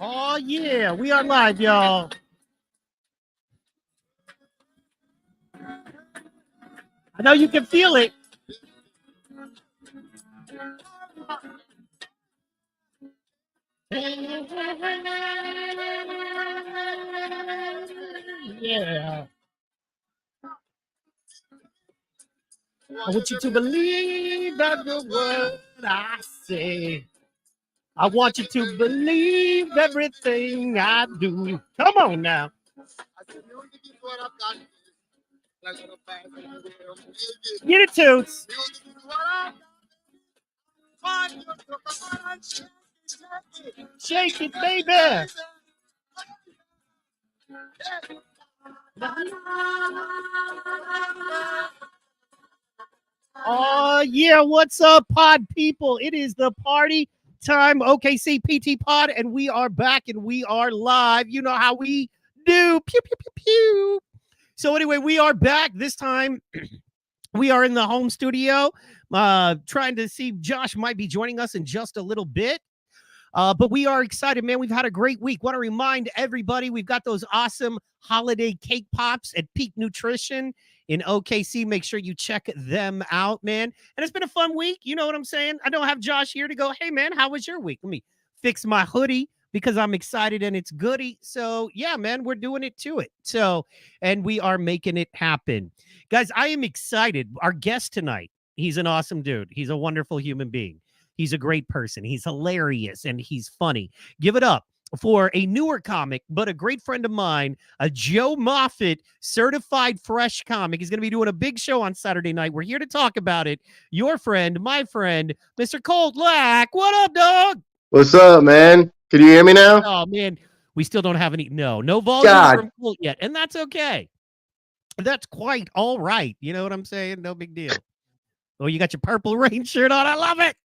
Oh, yeah. We are live, y'all. I know you can feel it. Yeah. I want you to believe every word I say. I want you to believe everything I do. Come on now. Get it, Toots. Shake it, baby. Oh, yeah. What's up, pod people? It is the party time. OKC Ptpod, and we are back and we are live. You know how we do. Pew, pew, pew, pew. So, anyway, we are back. This time, we are in the home studio, trying to see. Josh might be joining us in just a little bit. But we are excited, man. We've had a great week. Want to remind everybody we've got those awesome holiday cake pops at Peak Nutrition in OKC. Make sure you check them out, man. And it's been a fun week. You know what I'm saying? I don't have Josh here to go, hey, man, how was your week? Let me fix my hoodie because I'm excited and it's goody. So, yeah, man, we're doing it to it. So, and we are making it happen. Guys, I am excited. Our guest tonight, he's an awesome dude. He's a wonderful human being. He's a great person. He's hilarious and he's funny. Give it up for a newer comic, but a great friend of mine, a Joe Moffat certified fresh comic. He's going to be doing a big show on Saturday night. We're here to talk about it. Your friend, my friend, Mr. Colt Lack. What up, dog? What's up, man? Can you hear me now? Oh, man. We still don't have any. No volume God. from Colt yet. And that's okay. That's quite all right. You know what I'm saying? No big deal. Oh, you got your Purple Rain shirt on. I love it.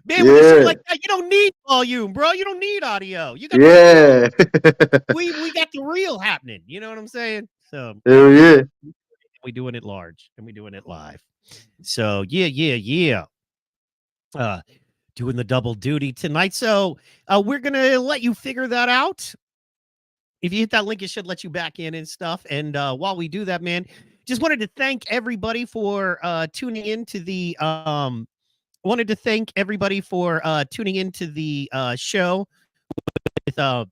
Man, when you say like that, you don't need volume, bro. You don't need audio. You got the real. We got the real happening. You know what I'm saying? So we doing it large and we doing it live. So yeah. Doing the double duty tonight. So we're gonna let you figure that out. If you hit that link, it should let you back in and stuff. And while we do that, man, just wanted to thank everybody for tuning in to the wanted to thank everybody for tuning into the show with the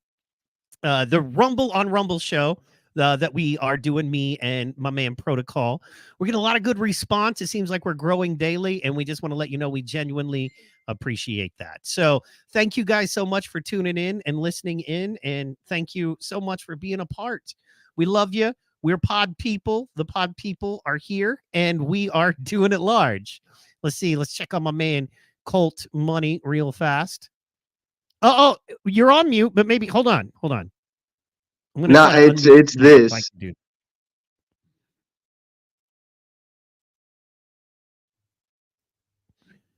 Rumble on Rumble show that we are doing, me and my man Protocol. We're getting a lot of good response. It seems like we're growing daily, and we just want to let you know we genuinely appreciate that. So thank you guys so much for tuning in and listening in, and thank you so much for being a part. We love you. We're pod people. The pod people are here, and we are doing it large. Let's see. Let's check on my man Colt Money real fast. Oh, you're on mute, but maybe hold on. No, it's this.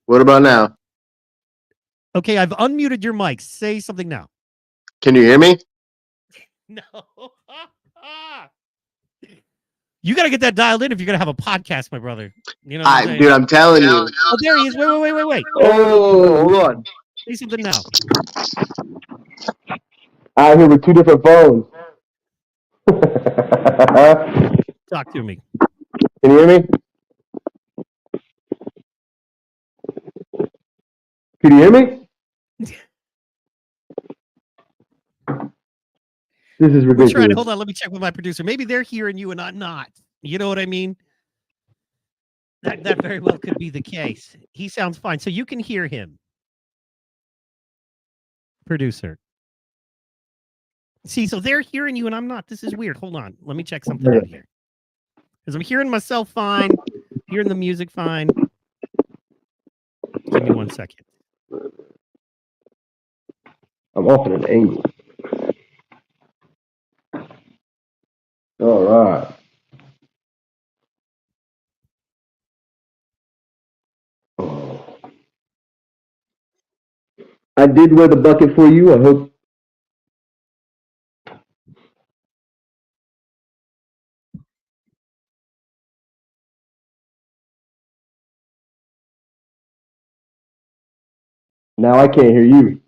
What about now? Okay, I've unmuted your mic. Say something now. Can you hear me? No. You got to get that dialed in if you're going to have a podcast, my brother. You know what I'm saying? Dude, I'm telling you. Oh, there he is. Wait. Oh, hold on. Say something now. Out here with two different phones. Talk to me. Can you hear me? Can you hear me? This is ridiculous. Hold on, let me check with my producer. Maybe they're hearing you and I'm not. You know what I mean? That very well could be the case. He sounds fine. So you can hear him. Producer. See, so they're hearing you and I'm not. This is weird. Hold on. Let me check something out here. Because I'm hearing myself fine, hearing the music fine. Give me 1 second. I'm off at an angle. All right. I did wear the bucket for you. I hope Now I can't hear you.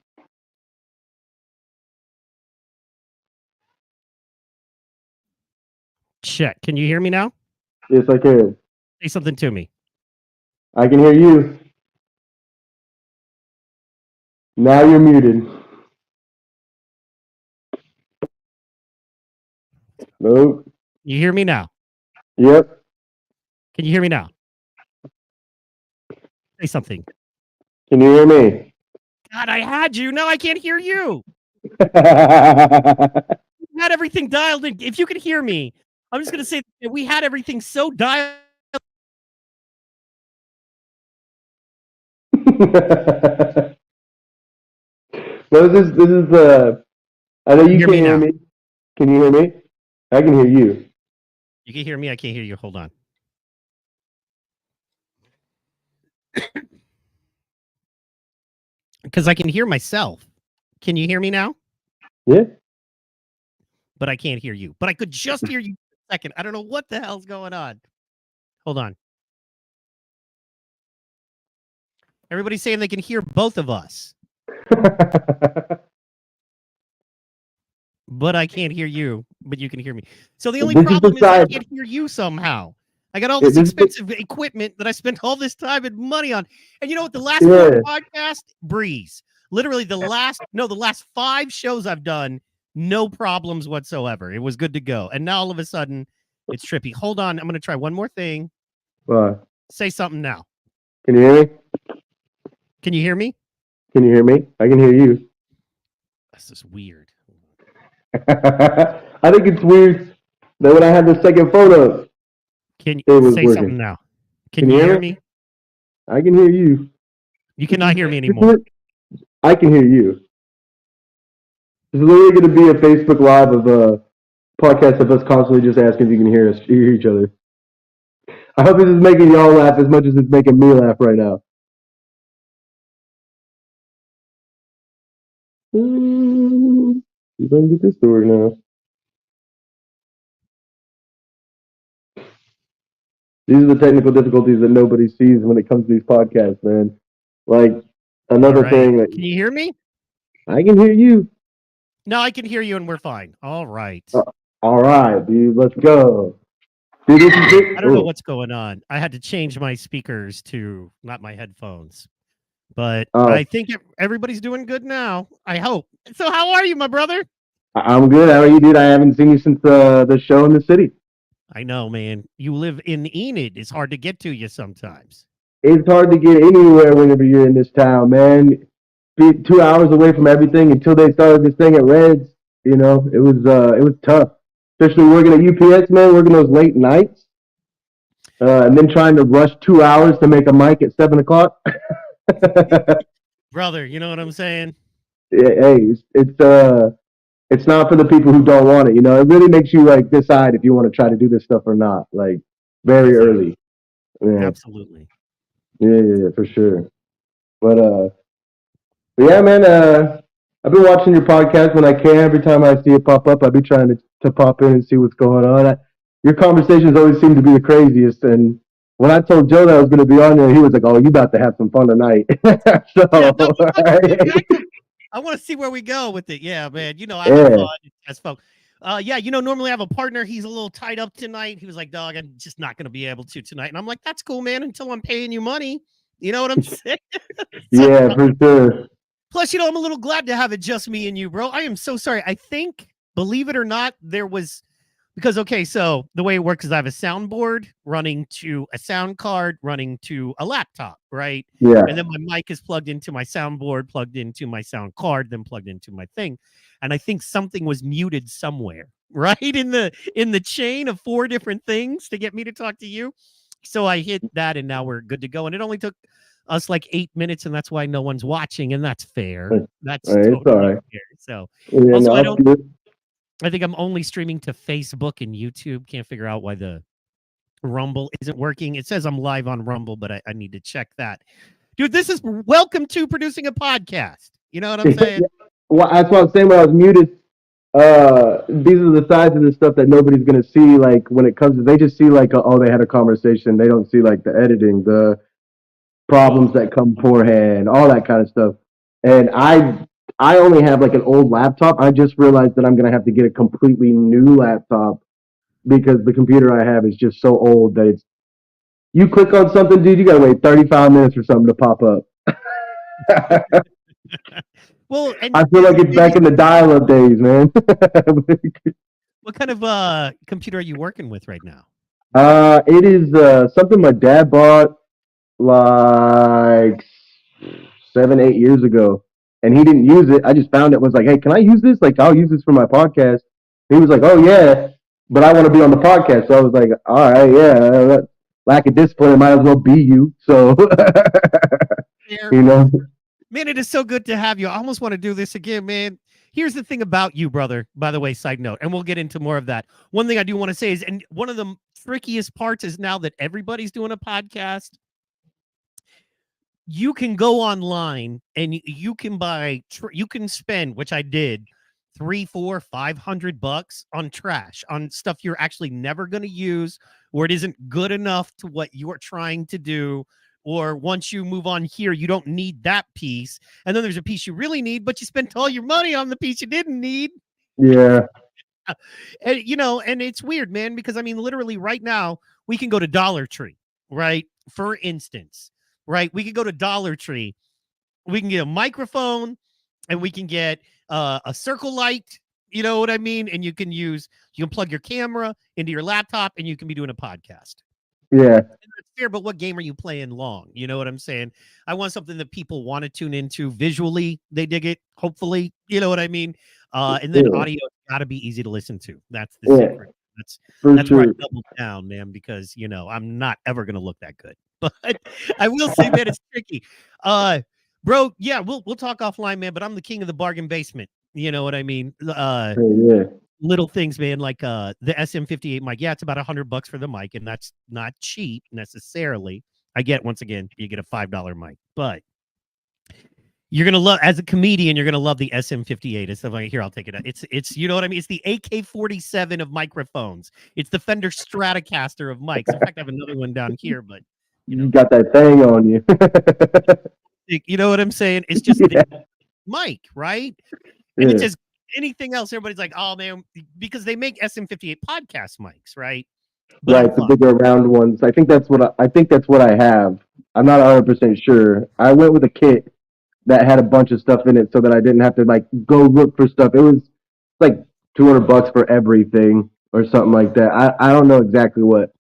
Check. Can you hear me now? Yes, I can. Say something to me. I can hear you. Now you're muted. Nope. You hear me now? Yep. Can you hear me now? Say something. Can you hear me? God, I had you. Now I can't hear you. We had everything dialed in. If you could hear me, I'm just going to say that we had everything so dialed. Well, this is I know you Hear can't me hear now. me. Can you hear me? I can hear you. You can hear me. I can't hear you. Hold on. Because I can hear myself. Can you hear me now? Yeah. But I can't hear you. But I could just hear you for a second. I don't know what the hell's going on. Hold on. Everybody's saying they can hear both of us, but I can't hear you. But you can hear me. So the only This is the problem is I side. can't hear you somehow. I got all Yeah, this this is the- expensive equipment that I spent all this time and money on. And you know what? The last Yeah. 4 podcasts, breeze. Literally the last 5 shows I've done, no problems whatsoever. It was good to go. And now all of a sudden, it's trippy. Hold on. I'm going to try one more thing. Say something now. Can you hear me? Can you hear me? Can you hear me? I can hear you. That's just weird. I think it's weird that when I had the second photo, Can it was say working. something now? Can you hear me? I can hear you. You cannot hear me anymore. I can hear you. There's literally going to be a Facebook Live of a podcast of us constantly just asking if you can hear us, hear each other. I hope this is making y'all laugh as much as it's making me laugh right now. You better get this to work now. These are the technical difficulties that nobody sees when it comes to these podcasts, man. Like another thing. Like, Can you hear me? I can hear you. No, I can hear you, and we're fine. All right. All right, dude. Let's go. Dude, this is it. I don't know what's going on. I had to change my speakers to not my headphones, but I think everybody's doing good now. I hope. So, how are you, my brother? I'm good. How are you, dude? I haven't seen you since the show in the city. I know, man. You live in Enid. It's hard to get to you sometimes. It's hard to get anywhere whenever you're in this town, man. Be 2 hours away from everything until they started this thing at Reds. You know, it was tough, especially working at UPS, man. Working those late nights, and then trying to rush 2 hours to make a mic at 7 o'clock. Brother, you know what I'm saying? Hey, it's not for the people who don't want it. You know, it really makes you like decide if you want to try to do this stuff or not. Like very early. Yeah. Absolutely. Yeah, for sure. But yeah, man. I've been watching your podcast when I can. Every time I see it pop up, I'll be trying to pop in and see what's going on. Your conversations always seem to be the craziest. And when I told Joe that I was going to be on there, he was like, "Oh, you about to have some fun tonight." So, I want to see where we go with it. Yeah, man. You know, I have fun as folk. Yeah, you know, normally I have a partner. He's a little tied up tonight. He was like, "Dog, I'm just not going to be able to tonight." And I'm like, "That's cool, man. Until I'm paying you money." You know what I'm saying? Yeah, for sure. Plus, you know, I'm a little glad to have it just me and you, bro. I am so sorry. I think, believe it or not, there was because okay, so the way it works is I have a soundboard running to a sound card running to a laptop, right? Yeah. And then my mic is plugged into my soundboard, plugged into my sound card, then plugged into my thing. And I think something was muted somewhere, right? In the chain of 4 different things to get me to talk to you. So I hit that and now we're good to go. And it only took us like 8 minutes, and that's why no one's watching, and that's fair. That's totally fair. So yeah, also I think I'm only streaming to Facebook and YouTube. Can't figure out why the Rumble isn't working. It says I'm live on Rumble, but I need to check that. Dude, this is welcome to producing a podcast. You know what I'm saying? Well, that's what I'm saying when I was muted. These are the sides of the stuff that nobody's gonna see. Like when it comes to, they just see like, oh, they had a conversation. They don't see like the editing, the problems that come beforehand, all that kind of stuff. and I only have like an old laptop. I just realized that I'm gonna have to get a completely new laptop because the computer I have is just so old that it's you click on something, dude, you gotta wait 35 minutes for something to pop up. Well, I and feel like it's back in the dial-up days, man. what kind of computer are you working with right now? It is something my dad bought like 7, 8 years ago, and he didn't use it. I just found it. Was like, hey, can I use this? Like, I'll use this for my podcast. He was like, oh yeah, but I want to be on the podcast. So I was like, all right, yeah. Lack of discipline, it might as well be you. So you know, Man, it is so good to have you. I almost want to do this again, man. Here's the thing about you, brother, by the way, side note, and we'll get into more of that. One thing I do want to say is, and one of the trickiest parts is now that everybody's doing a podcast, you can go online and you can buy, you can spend, which I did, 3, 4, $500 on trash, on stuff you're actually never going to use, or it isn't good enough to what you're trying to do. Or once you move on here, you don't need that piece. And then there's a piece you really need, but you spent all your money on the piece you didn't need. yeah, And, you know, and it's weird, man, because I mean, literally right now, we can go to Dollar Tree, right? For instance, right? We can go to Dollar Tree. We can get a microphone and we can get a circle light. You know what I mean? And you can plug your camera into your laptop and you can be doing a podcast. yeah, It's fair, but what game are you playing long? You know what I'm saying? I want something that people want to tune into visually. They dig it, hopefully. You know what I mean? And then yeah, audio got to be easy to listen to. That's the yeah, secret. That's for that's where I sure. double down, man, because you know I'm not ever gonna look that good. But I will say, man, it's tricky. Bro, yeah, we'll talk offline, man. But I'm the king of the bargain basement. You know what I mean? Yeah, Little things, man, like the SM58 mic. Yeah, it's about $100 for the mic, and that's not cheap necessarily. I get, once again, you get a $5 mic, but you're gonna love, as a comedian, you're gonna love the SM58. It's like, here, I'll take it out. It's you know what I mean? It's the AK-47 of microphones. It's the Fender Stratocaster of mics. In fact, I have another one down here, but you you know, got that thing on you. you know what I'm saying? It's just the Yeah, mic, right? And it's yeah. just anything else. Everybody's like, oh man, because they make SM58 podcast mics, right? But I'm Right, the fucked. bigger round ones. I think that's what I think that's what I have. I'm not 100% sure. I went with a kit that had a bunch of stuff in it, so that I didn't have to like go look for stuff. It was like $200 for everything or something like that. I don't know exactly what.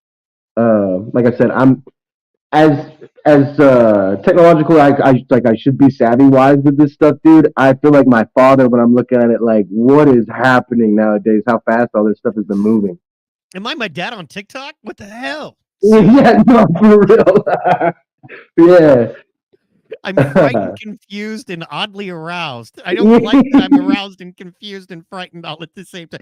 Like I said, I'm as technological. I should be savvy wise with this stuff, dude. I feel like my father when I'm looking at it. Like, what is happening nowadays? How fast all this stuff has been moving. Am I my dad on TikTok? What the hell? Seriously. Yeah, no, for real. Yeah. I'm frightened, confused, and oddly aroused. I don't like that I'm aroused and confused and frightened all at the same time.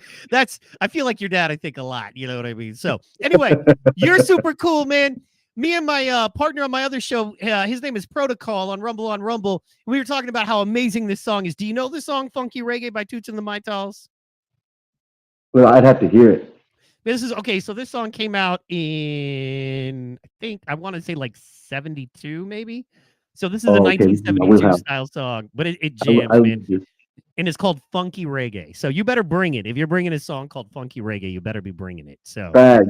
I feel like your dad, I think, a lot. You know what I mean? So anyway, you're super cool, man. Me and my partner on my other show, his name is Protocol on Rumble. We were talking about how amazing this song is. Do you know the song Funky Reggae by Toots and the Maytals? Well, I'd have to hear it. This is okay. So this song came out in, I think, I want to say like 72, maybe. So this is a Oh, okay. I will 1972 have. style song, but it I jams, man. will. And it's called Funky Reggae. So you better bring it. If you're bringing a song called Funky Reggae, you better be bringing it. So Facts.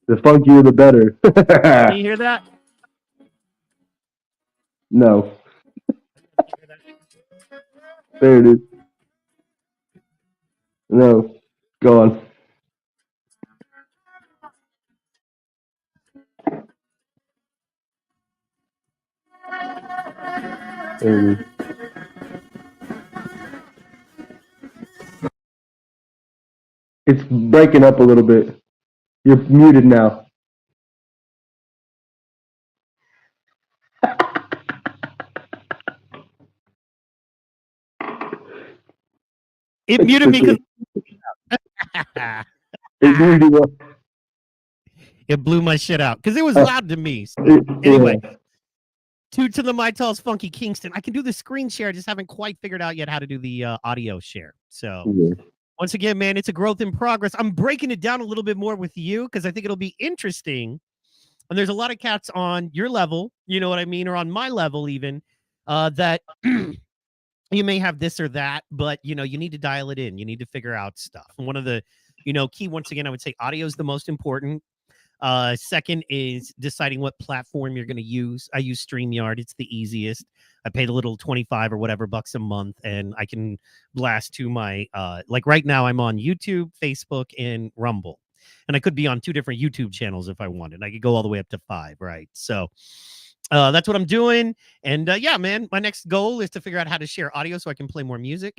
The funkier, the better. can you hear that? No. There it is. No. Go on. There it is. It's breaking up a little bit. You're muted now. It It's muted me because tricky. It muted you. it blew my shit out because it was loud to me. So Yeah. anyway, to the Maytals Funky Kingston. I can do the screen share. I just haven't quite figured out yet how to do the audio share. So Yeah. once again, man, it's a growth in progress. I'm breaking it down a little bit more with you because I think it'll be interesting. And there's a lot of cats on your level, you know what I mean, or on my level even, that you may have this or that, but you need to dial it in. You need to figure out stuff. And one of the, key, once again, I would say audio is the most important. Second is deciding what platform you're going to use. I use StreamYard. It's the easiest. I paid a little 25 or whatever bucks a month, and I can blast to my, like right now I'm on YouTube, Facebook, and Rumble. And I could be on 2 different YouTube channels if I wanted. I could go all the way up to 5, right? So that's what I'm doing. And yeah, man, my next goal is to figure out how to share audio so I can play more music.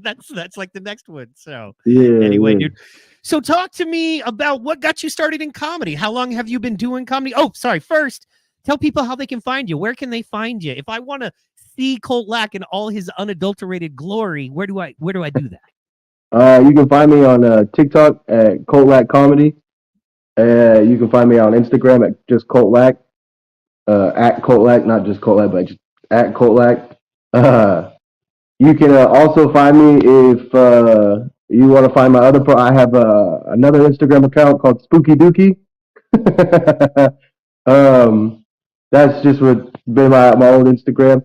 that's like the next one. So anyway, dude. So talk to me about what got you started in comedy. How long have you been doing comedy? Oh, sorry. First, tell people how they can find you. Where can they find you? If I want to see Colt Lack in all his unadulterated glory, where do I do that? You can find me on TikTok at Colt Lack Comedy. You can find me on Instagram at just Colt Lack. At Colt Lack, not just Colt Lack, but just at Colt Lack. You can also find me if you want to find my other I have another Instagram account called Spooky Dookie. That's just what been my old Instagram.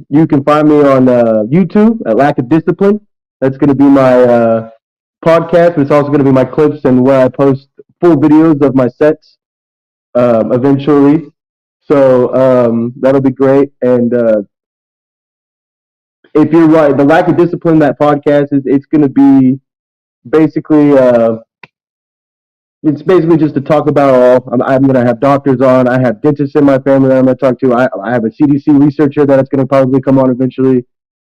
You can find me on YouTube at Lack of Discipline. That's going to be my podcast, but it's also going to be my clips and where I post full videos of my sets eventually. So that'll be great. And if you're right, the Lack of Discipline, that podcast it's going to be basically it's basically just to talk about all. I'm going to have doctors on. I have dentists in my family that I'm going to talk to. I have a CDC researcher that's going to probably come on eventually.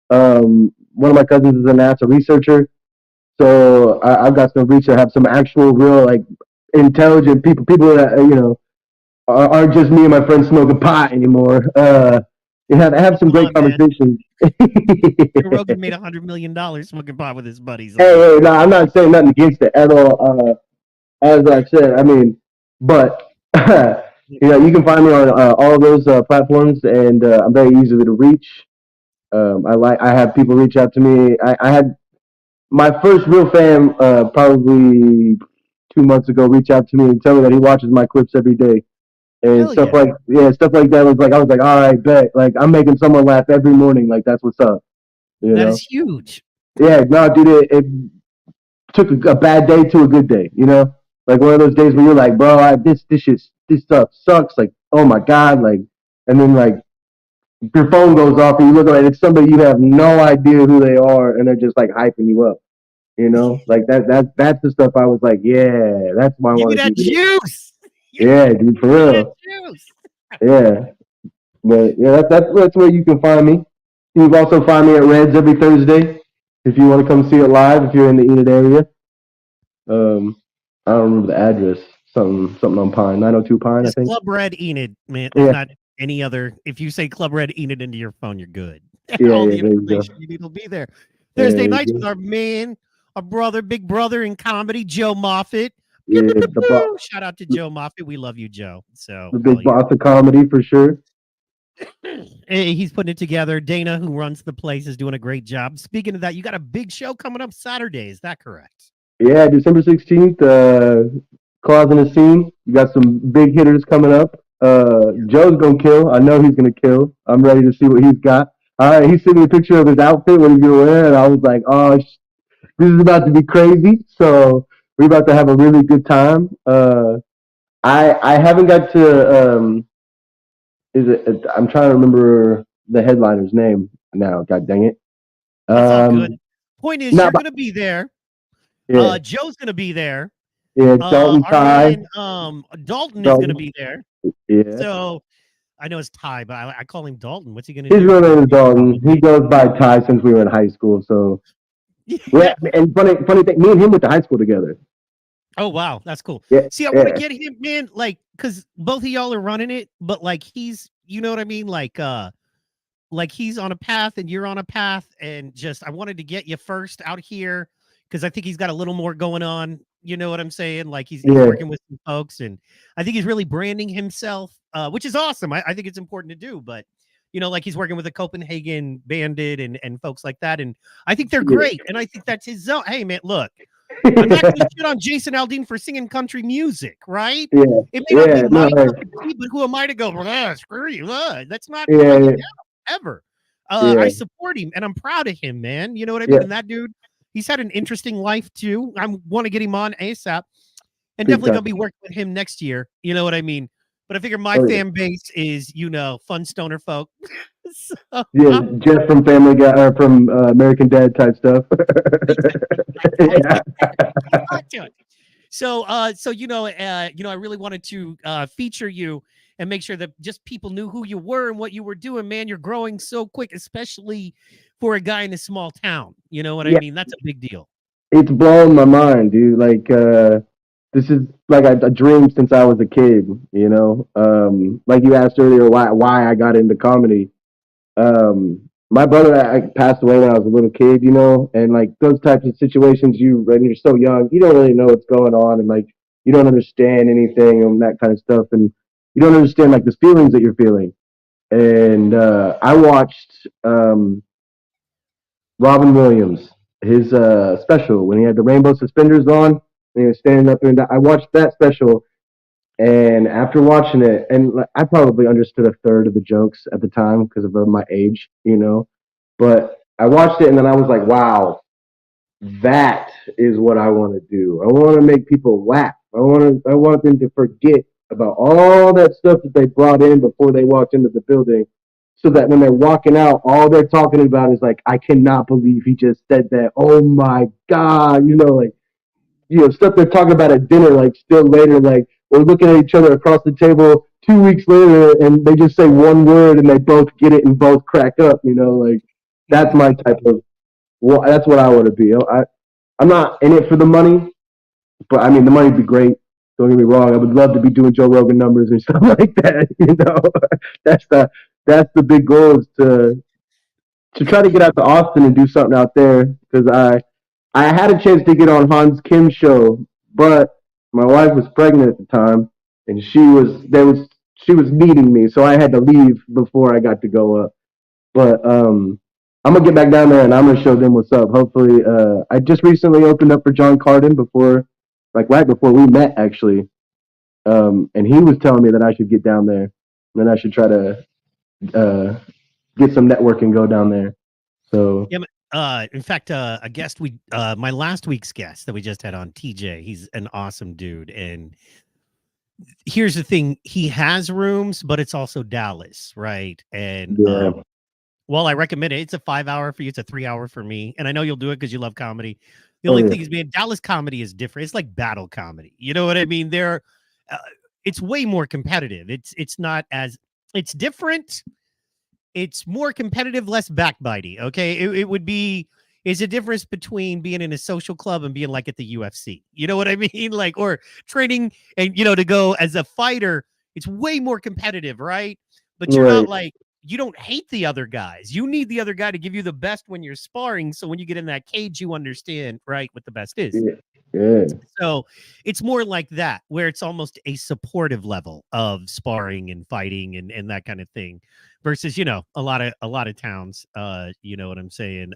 One of my cousins is a NASA researcher, so I've got some research. Have some actual, real, like, intelligent people that aren't just me and my friends smoking pot anymore. I have some great conversations. Joe Rogan made $100 million smoking pot with his buddies. Hey, no, I'm not saying nothing against it at all. As I said, I mean, but you can find me on all of those platforms, and I'm very easy to reach. I have people reach out to me. I had my first real fan probably 2 months ago reach out to me and tell me that he watches my clips every day. And stuff like that was like, I was like, all right, bet. Like, I'm making someone laugh every morning. Like, that's what's up. That is huge. Yeah, no, dude, it took a bad day to a good day. Like one of those days where you're like, bro, this stuff sucks. Like, oh my god, like, and then like your phone goes off and you look at it, it's somebody you have no idea who they are, and they're just like hyping you up. Like that's the stuff I was like, yeah, that's my one. Give me that juice. Yeah, dude, for real. Yeah, but yeah, that's where you can find me. You can also find me at Reds every Thursday if you want to come see it live. If you're in the Enid area, I don't remember the address. Something on Pine, 902 Pine. It's I think Club Red Enid, man. There's not any other. If you say Club Red Enid into your phone, you're good. All the information you need will be there. Thursday nights with our man, our brother, big brother in comedy, Joe Moffitt. Shout out to Joe Moffitt. We love you, Joe. So the big boss of comedy for sure. He's putting it together. Dana, who runs the place, is doing a great job. Speaking of that, you got a big show coming up Saturday. Is that correct? Yeah, December 16th, Claus in the Scene. You got some big hitters coming up. Joe's going to kill. I know he's going to kill. I'm ready to see what he's got. He sent me a picture of his outfit, what he's going to wear, and I was like, oh, this is about to be crazy. So we're about to have a really good time. I haven't got to, I'm trying to remember the headliner's name now. God dang it. That's all good. Point is, you're going to be there. Yeah. Joe's going to be there. Yeah, Dalton Ty. Dalton is going to be there. Yeah. So I know it's Ty, but I call him Dalton. What's he going to do? His real name is Dalton. He goes by Ty since we were in high school. So yeah, and funny thing, me and him went to high school together. Oh wow, that's cool. Yeah, see, I want to get him, man, like, because both of y'all are running it, but like he's, you know what I mean, like he's on a path and you're on a path, and just I wanted to get you first out here because I think he's got a little more going on. You know what I'm saying? Like he's working with some folks, and I think he's really branding himself, which is awesome. I think it's important to do, but like he's working with a Copenhagen Bandit and folks like that, and I think they're great, and I think that's his zone. Hey man, look. I'm not going to shit on Jason Aldean for singing country music, right? Yeah, It may not be yeah, my no, cup of tea, but who am I to go, screw you? That's not yeah, bringing yeah, down ever. yeah, I support him and I'm proud of him, man. You know what I mean? yeah, And that dude, he's had an interesting life too. I want to get him on ASAP and big definitely time. going to be working with him next year. You know what I mean? But I figure my Oh yeah, fan base is, fun stoner folk. So, yeah, Jeff from Family Guy or from American Dad type stuff. Yeah, So I really wanted to feature you and make sure that just people knew who you were and what you were doing. Man, you're growing so quick, especially for a guy in a small town. You know what I yeah, mean? That's a big deal. it's blown my mind, dude. Like, this is like a dream since I was a kid. Like you asked earlier, why I got into comedy. My brother I passed away when I was a little kid, and like those types of situations, when you're so young, you don't really know what's going on, and like you don't understand anything and that kind of stuff, and you don't understand like the feelings that you're feeling. And I watched Robin Williams, his special when he had the rainbow suspenders on, and he was standing up, and I watched that special. And after watching it, and like, I probably understood a third of the jokes at the time because of my age. But I watched it and then I was like, wow, that is what I want to do. I want to make people laugh. I want them to forget about all that stuff that they brought in before they walked into the building. So that when they're walking out, all they're talking about is like, I cannot believe he just said that. Oh my God. Like, stuff they're talking about at dinner, like still later, like we're looking at each other across the table 2 weeks later and they just say one word and they both get it and both crack up, like that's my type of, well, that's what I want to be. I'm not in it for the money, but I mean, the money'd be great. Don't get me wrong. I would love to be doing Joe Rogan numbers and stuff like that. That's the big goal is to try to get out to Austin and do something out there because I had a chance to get on Hans Kim's show, but my wife was pregnant at the time, and she was needing me, so I had to leave before I got to go up. But I'm gonna get back down there and I'm gonna show them what's up. Hopefully, I just recently opened up for John Carden like right before we met actually, and he was telling me that I should get down there, and then I should try to get some network and go down there. So Yeah. In fact, a guest my last week's guest that we just had on, TJ, he's an awesome dude. And here's the thing, he has rooms, but it's also Dallas, right? And yeah, well, I recommend it. It's a 5-hour for you. It's a 3-hour for me. And I know you'll do it because you love comedy. The oh only yeah, thing is, man, Dallas comedy is different. It's like battle comedy. You know what I mean? Uh, it's way more competitive. It's not as, it's different. It's more competitive, less backbitey. Okay. It would be, is a difference between being in a social club and being like at the UFC. You know what I mean? Like, or training and, to go as a fighter, it's way more competitive, right? But you're not right, like, you don't hate the other guys. You need the other guy to give you the best when you're sparring. So when you get in that cage, you understand, right, what the best is. yeah, yeah. So it's more like that, where it's almost a supportive level of sparring and fighting and that kind of thing, versus a lot of towns. You know what I'm saying?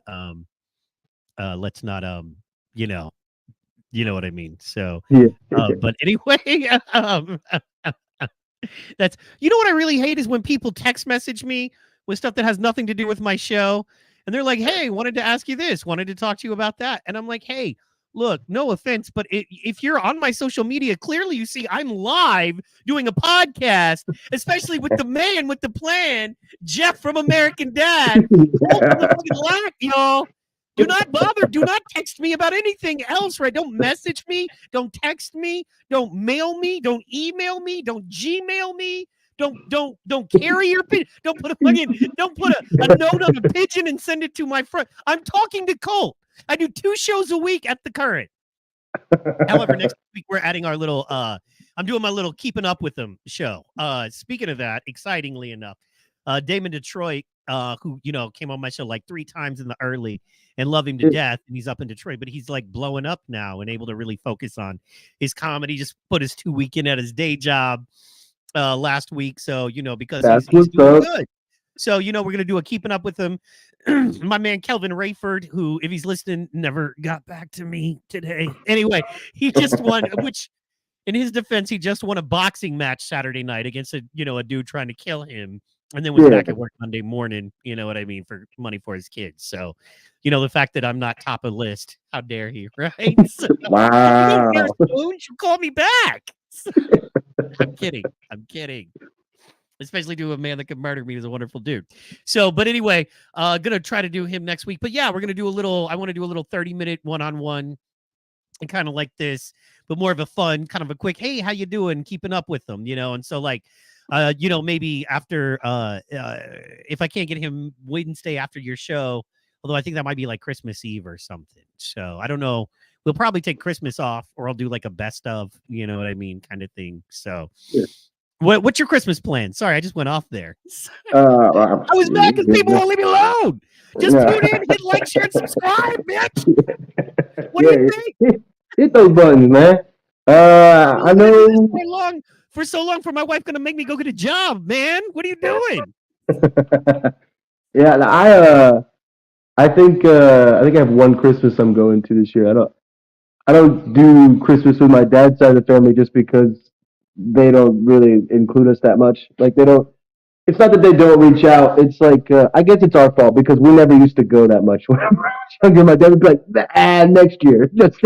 Let's not you know you know what I mean. So, Yeah. but anyway, that's what I really hate is when people text message me with stuff that has nothing to do with my show. And they're like, hey, wanted to ask you this, wanted to talk to you about that. And I'm like, hey, look, no offense, but if you're on my social media, clearly you see I'm live doing a podcast, especially with the man with the plan, Jeff from American Dad. Colt from the fucking lack, y'all. Do not bother. Do not text me about anything else, right? Don't message me. Don't text me. Don't mail me. Don't email me. Don't Gmail me. Don't carry your pigeon. Don't put a note on a pigeon and send it to my friend. I'm talking to Colt. I do 2 shows a week at the current. However, next week we're adding our little I'm doing my little keeping up with them show. Speaking of that, excitingly enough, Damon Detroit, who came on my show like 3 times in the early and love him to death, and he's up in Detroit, but he's like blowing up now and able to really focus on his comedy. Just put his 2 weekend at his day job last week, so because That's he's what's doing up. good. So, we're going to do a keeping up with him. My man, Kelvin Rayford, who, if he's listening, never got back to me today. Anyway, he just won, which in his defense, he just won a boxing match Saturday night against a dude trying to kill him, and then was back at work Monday morning. You know what I mean, for money for his kids. So, the fact that I'm not top of list, how dare he, right? So, Wow. You call me back. I'm kidding. Especially to a man that could murder me. He's a wonderful dude. So, but anyway, gonna try to do him next week. But yeah, we're gonna do I want to do a little 30-minute one-on-one and kind of like this, but more of a fun, kind of a quick, hey, how you doing? Keeping up with them, and so like, maybe after, if I can't get him Wednesday after your show, although I think that might be like Christmas Eve or something. So I don't know. We'll probably take Christmas off, or I'll do like a best of, you know what I mean, kind of thing. So yeah. What's your Christmas plan? Sorry, I just went off there. I was mad because people won't leave me alone. Just tune in, hit like, share, and subscribe, bitch. What do you think? Hit those buttons, man. I know for so long for my wife gonna make me go get a job, man. What are you doing? Yeah, I think I have one Christmas I'm going to this year. I don't do Christmas with my dad's side of the family just because they don't really include us that much. Like they don't. It's not that they don't reach out. It's like I guess it's our fault because we never used to go that much when I was younger. My dad would be like, next year. Just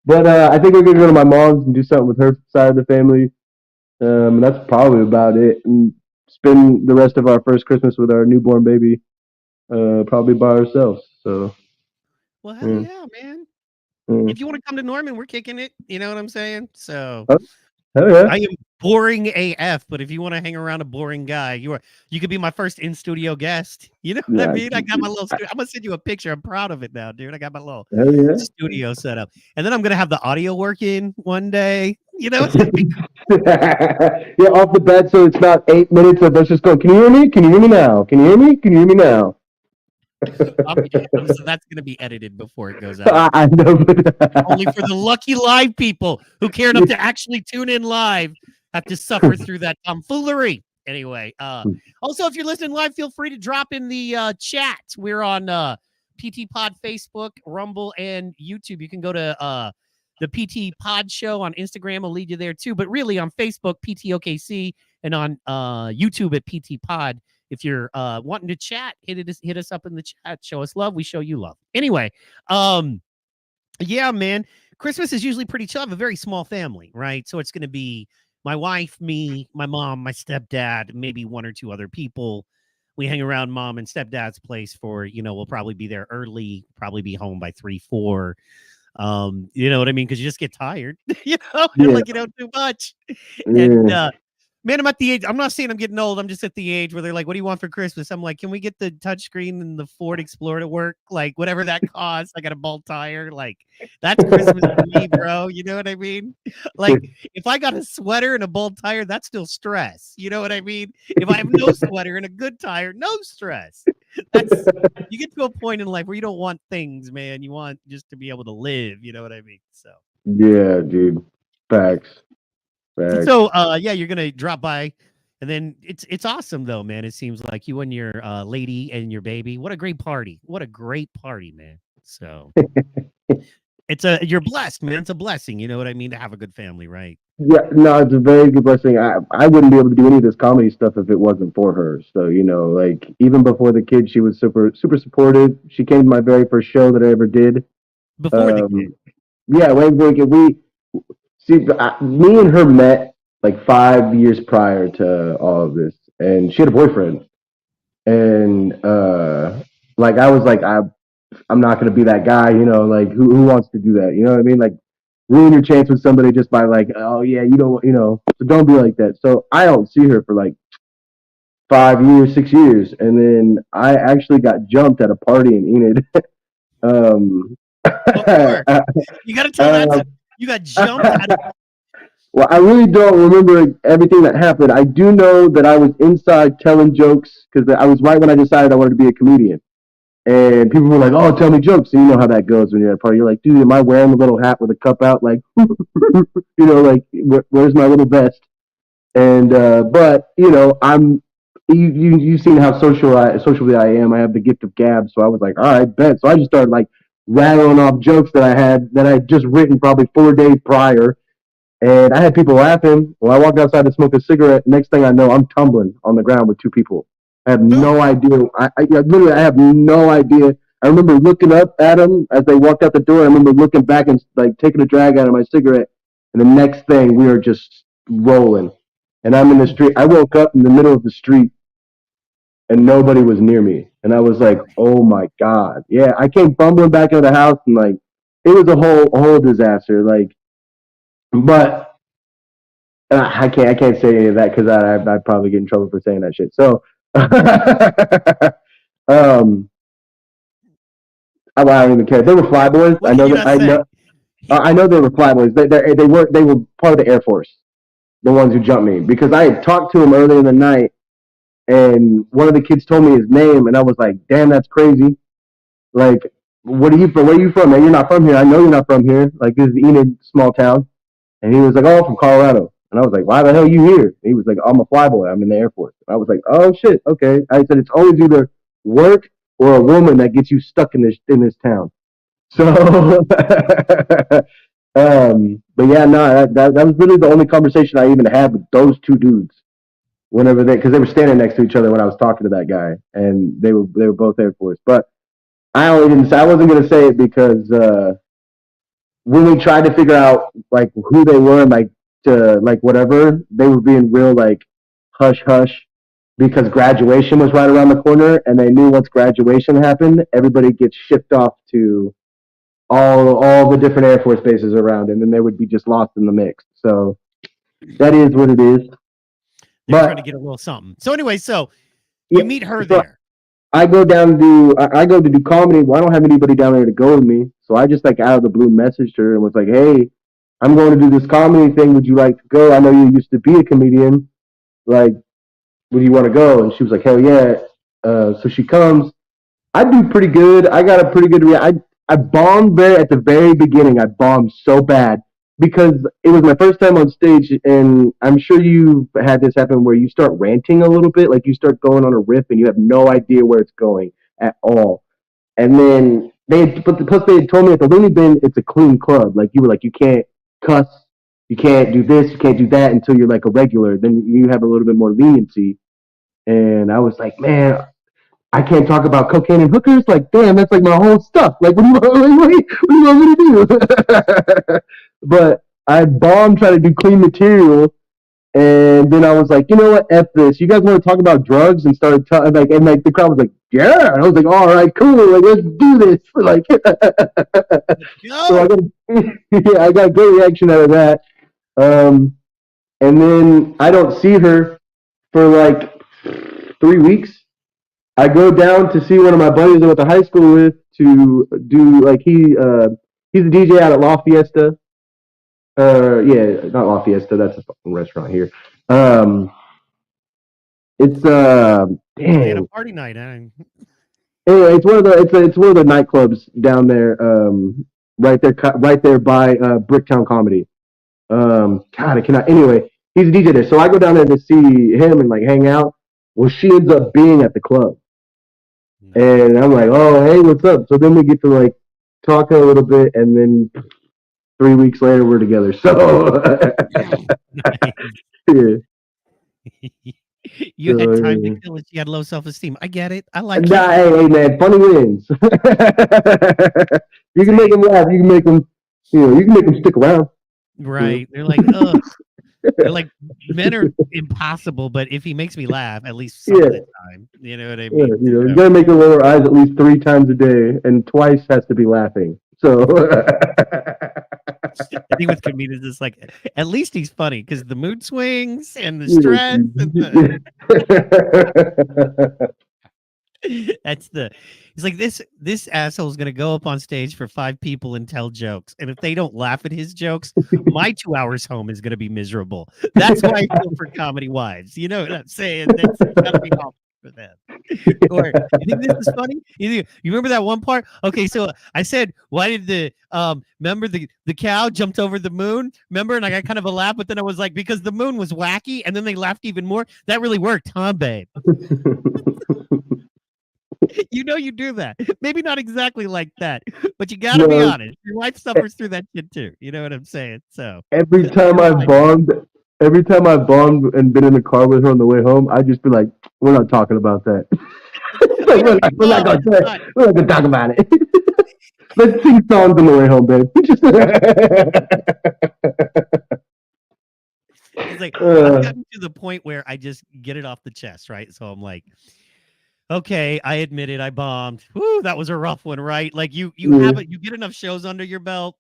but I think we're gonna go to my mom's and do something with her side of the family. And that's probably about it. And spend the rest of our first Christmas with our newborn baby, probably by ourselves. So. Well, hell yeah, man. If you want to come to Norman, we're kicking it. You know what I'm saying? So. Hell yeah. I am boring AF, but if you want to hang around a boring guy, you could be my first in-studio guest. You know what I mean? I got my little studio. I'm going to send you a picture. I'm proud of it now, dude. I got my little studio set up. And then I'm going to have the audio working one day. You know? Yeah, off the bat, so it's not 8 minutes of us just going, can you hear me? Can you hear me now? Can you hear me? Can you hear me now? So that's going to be edited before it goes out. I know. Only for the lucky live people who care enough to actually tune in live have to suffer through that tomfoolery. Anyway, also, if you're listening live, feel free to drop in the chat. We're on Ptpod Facebook, Rumble, and YouTube. You can go to the Ptpod show on Instagram. I'll lead you there too. But really on Facebook, PTOKC, and on YouTube at Ptpod. If you're wanting to chat, hit us up in the chat. Show us love. We show you love. Anyway, yeah, man. Christmas is usually pretty chill. I have a very small family, right? So it's going to be my wife, me, my mom, my stepdad, maybe one or two other people. We hang around mom and stepdad's place for, we'll probably be there early, probably be home by 3, 4. You know what I mean? Because you just get tired, like you don't do much. And man, I'm at the age. I'm not saying I'm getting old. I'm just at the age where they're like, "What do you want for Christmas?" I'm like, "Can we get the touchscreen and the Ford Explorer to work? Like, whatever that costs. I got a bald tire. Like, that's Christmas for me, bro. You know what I mean? Like, if I got a sweater and a bald tire, that's still stress. You know what I mean? If I have no sweater and a good tire, no stress. You get to a point in life where you don't want things, man. You want just to be able to live. You know what I mean? So. Yeah, dude. Facts. So, yeah, you're gonna drop by, and then it's awesome though, man. It seems like you and your lady and your baby. What a great party! What a great party, man. So, you're blessed, man. It's a blessing. You know what I mean? To have a good family, right? Yeah, no, it's a very good blessing. I wouldn't be able to do any of this comedy stuff if it wasn't for her. So, like even before the kid, she was super, super supportive. She came to my very first show that I ever did. Before the kid. Yeah, we see, me and her met like 5 years prior to all of this, and she had a boyfriend. And like I was like, I'm not gonna be that guy, like who wants to do that? You know what I mean? Like ruin your chance with somebody just by like, oh yeah, you don't, so don't be like that. So I don't see her for like 5 years, 6 years, and then I actually got jumped at a party in Enid. You gotta tell that. You got jumped at a Well, I really don't remember everything that happened. I do know that I was inside telling jokes because I was right when I decided I wanted to be a comedian. And people were like, "Oh, tell me jokes." And you know how that goes when you're at a party. You're like, "Dude, am I wearing a little hat with a cup out? Like, like, where's my little vest?" And but I'm you've seen how socially I am. I have the gift of gab, so I was like, all right, bet. So I just started like rattling off jokes that I had just written probably 4 days prior, and I had people laughing. When I walked outside to smoke a cigarette, next thing I know, I'm tumbling on the ground with two people. I have Oh, no idea. Literally, I have no idea. I remember looking up at them as they walked out the door. I remember looking back and like taking a drag out of my cigarette. And the next thing, we were just rolling. And I'm in the street. I woke up in the middle of the street and nobody was near me. And I was like, oh my God. Yeah, I came fumbling back into the house and like, it was a whole disaster. Like, but I can't say any of that because I'd probably get in trouble for saying that shit. So, um, I don't even care. They were flyboys. what can you not say? I know they were flyboys. They were part of the Air Force. The ones who jumped me because I had talked to them earlier in the night, and one of the kids told me his name, and I was like, "Damn, that's crazy." Like, what are you from? Where are you from, man? You're not from here. I know you're not from here. Like, this is Enid, small town. And he was like, "Oh, from Colorado." And I was like, "Why the hell are you here?" And he was like, "I'm a flyboy. I'm in the Air Force." And I was like, "Oh shit, okay." I said, "It's always either work or a woman that gets you stuck in this town." So, but yeah, no, that was really the only conversation I even had with those two dudes. Whenever because they were standing next to each other when I was talking to that guy, and they were both Air Force. But I wasn't gonna say it because when we tried to figure out like who they were and like to like whatever, they were being real like hush hush because graduation was right around the corner, and they knew once graduation happened, everybody gets shipped off to all the different Air Force bases around, and then they would be just lost in the mix. So that is what it is. They're trying But to get a little something. So anyway, so yeah, you meet her so there. I go to do comedy. Well, I don't have anybody down there to go with me, so I just like out of the blue messaged her and was like, "Hey, I'm going to do this comedy thing. Would you like to go? I know you used to be a comedian. Like, would you want to go?" And she was like, "Hell yeah!" So she comes. I do pretty good. I got a pretty good. I bombed there at the very beginning. I bombed so bad because it was my first time on stage, and I'm sure you've had this happen where you start ranting a little bit, like you start going on a riff, and you have no idea where it's going at all. And then plus they had told me at the Looney Bin it's a clean club. Like you were like you can't cuss, you can't do this, you can't do that until you're like a regular. Then you have a little bit more leniency. And I was like, man, I can't talk about cocaine and hookers. Like, damn, that's like my whole stuff. Like, what do you want me to do? But I bombed trying to do clean material, and then I was like, you know what, f this. You guys want to talk about drugs? And started like, and like the crowd was like, yeah. And I was like, all right, cool. Like, let's do this. Like, so I got, yeah, I got a great reaction out of that. Um, and then I don't see her for like 3 weeks. I go down to see one of my buddies I went to high school with to do like he's a DJ out at La Fiesta. Yeah, not La Fiesta. That's a fucking restaurant here. It's They had a dang. party night. Anyway, it's one of the nightclubs down there. Right there by Bricktown Comedy. God, I cannot. Anyway, he's a DJ there, so I go down there to see him and like hang out. Well, she ends up being at the club. And I'm like, oh, hey, what's up? So then we get to like talk a little bit, and then 3 weeks later we're together. So yeah. You So, had time to yeah. kill it. You had low self-esteem. I get it. I like Nah, it. hey, man, funny wins. You can make them laugh. You can make them, you can make them stick around. Right. They're like, ugh. They're like, men are impossible, but if he makes me laugh, at least some of Yeah, the time, you know what I yeah. mean? You So, gotta make them lower eyes at least 3 times a day, and twice has to be laughing. So. I think with comedians, it's like, at least he's funny because the mood swings and the stress. And that's he's like, this asshole is going to go up on stage for 5 people and tell jokes. And if they don't laugh at his jokes, my 2 hours home is going to be miserable. That's why I feel for comedy wives. You know what I'm saying? That's got to be awful for them. Or you think this is funny? You remember that one part? Okay, so I said, why did the remember the cow jumped over the moon? Remember, and I got kind of a laugh, but then I was like, because the moon was wacky, and then they laughed even more. That really worked, huh, babe? You know you do that. Maybe not exactly like that, but you got to be No, honest. Your wife suffers through that shit too. You know what I'm saying? So every time you're I right. bombed, every time I bombed and been in the car with her on the way home, I just be like, "We're not talking about that. We don't We're not bomb. gonna It's fine. we're not gonna talk about it. Let's sing songs on the way home, babe." Just, It's like I've uh, gotten to the point where I just get it off the chest, right? So I'm like, okay, I admit it, I bombed. Whoo, that was a rough one, right? Like you yeah, have it, you get enough shows under your belt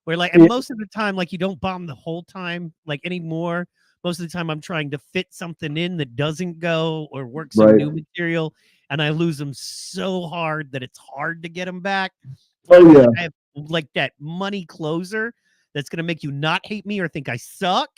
where like, and yeah, most of the time, like you don't bomb the whole time, like anymore. Most of the time I'm trying to fit something in that doesn't go or work some right. new material, and I lose them so hard that it's hard to get them back. I Oh feel yeah, like I have like that money closer that's gonna make you not hate me or think I suck,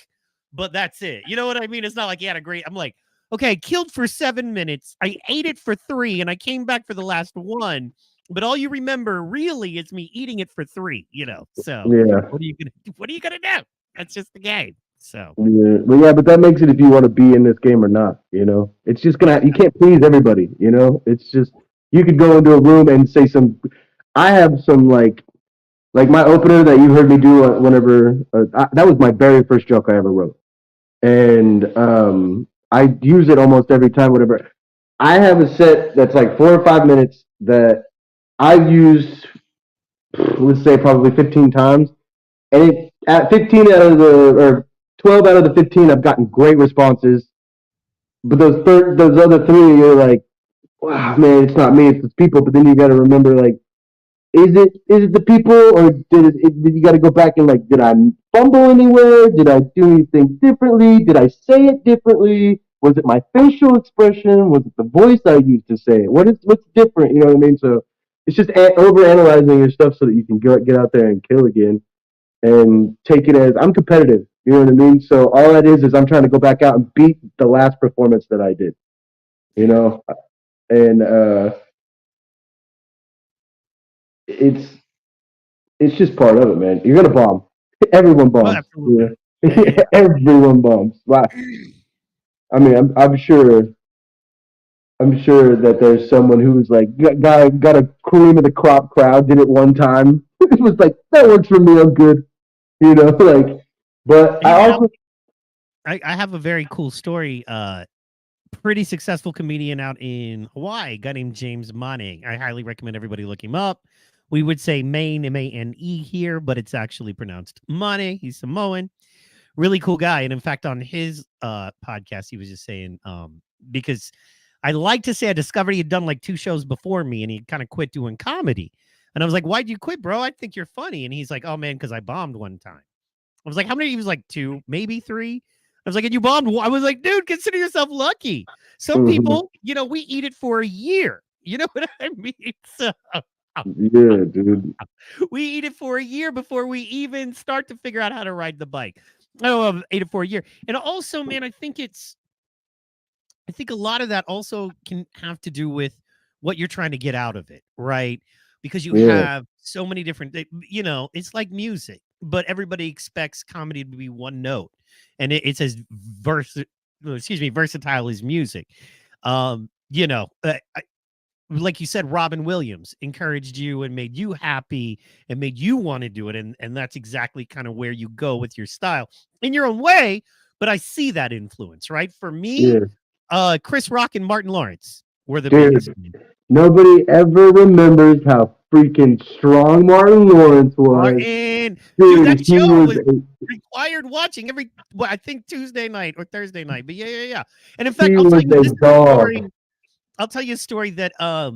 but that's it. You know what I mean? It's not like you had a great. I'm like, okay, I killed for 7 minutes. I ate it for 3, and I came back for the last one. But all you remember really is me eating it for 3. You know, so yeah, what are you gonna what are you gonna do? That's just the game. So yeah. But yeah, but that makes it if you want to be in this game or not. It's just gonna. You can't please everybody. It's just you could go into a room and say some. I have some like my opener that you heard me do whenever that was my very first joke I ever wrote, and I use it almost every time. Whatever I have a set that's like 4 or 5 minutes that I've used, let's say probably 15 times, and at 15 out of the or 12 out of the 15, I've gotten great responses. But those other three, you're like, wow, man, it's not me, it's the people. But then you got to remember, like, is it the people, or did you got to go back and like, did I fumble anywhere? Did I do anything differently? Did I say it differently? Was it my facial expression? Was it the voice I used to say it? What's different? You know what I mean? So it's just over analyzing your stuff so that you can get out there and kill again and take it as I'm competitive. You know what I mean? So all that is I'm trying to go back out and beat the last performance that I did. You know, and it's it's just part of it, man. You're gonna bomb. Everyone oh, bombs. absolutely. Yeah, yeah, Yeah. yeah. Everyone bombs. Wow. I mean, I'm sure. I'm sure that there's someone who's like got a cream of the crop crowd. Did it one time. It was like that works for me. I'm good. Like. But Hey I man, also. I have a very cool story. Pretty successful comedian out in Hawaii, a guy named James Manning. I highly recommend everybody look him up. We would say Maine, Mane here, but it's actually pronounced Mane. He's Samoan. Really cool guy. And in fact, on his podcast, he was just saying, because I like to say I discovered he had done like 2 shows before me and he kind of quit doing comedy. And I was like, why'd you quit, bro? I think you're funny. And he's like, oh man, because I bombed one time. I was like, how many? He was like 2, maybe 3. I was like, and you bombed. I was like, dude, consider yourself lucky. Some Mhm. people, we eat it for a year. You know what I mean? So Yeah, dude. we eat it for a year before we even start to figure out how to ride the bike. I ate it for a year. And also, man, I think a lot of that also can have to do with what you're trying to get out of it, right? Because you Yeah, have so many different, it's like music, but everybody expects comedy to be one note, and it's as versatile as music. Like you said, Robin Williams encouraged you and made you happy and made you want to do it, and that's exactly kind of where you go with your style in your own way. But I see that influence, right? For me, yeah, Chris Rock and Martin Lawrence were the biggest. dude. Nobody ever remembers how freaking strong Martin Lawrence was. Martin, dude, Dude, that he show was was required watching every, well, I think Tuesday night or Thursday night. But yeah, yeah, yeah. And in fact, he I'll tell was you a this is a dog. story. I'll tell you a story that I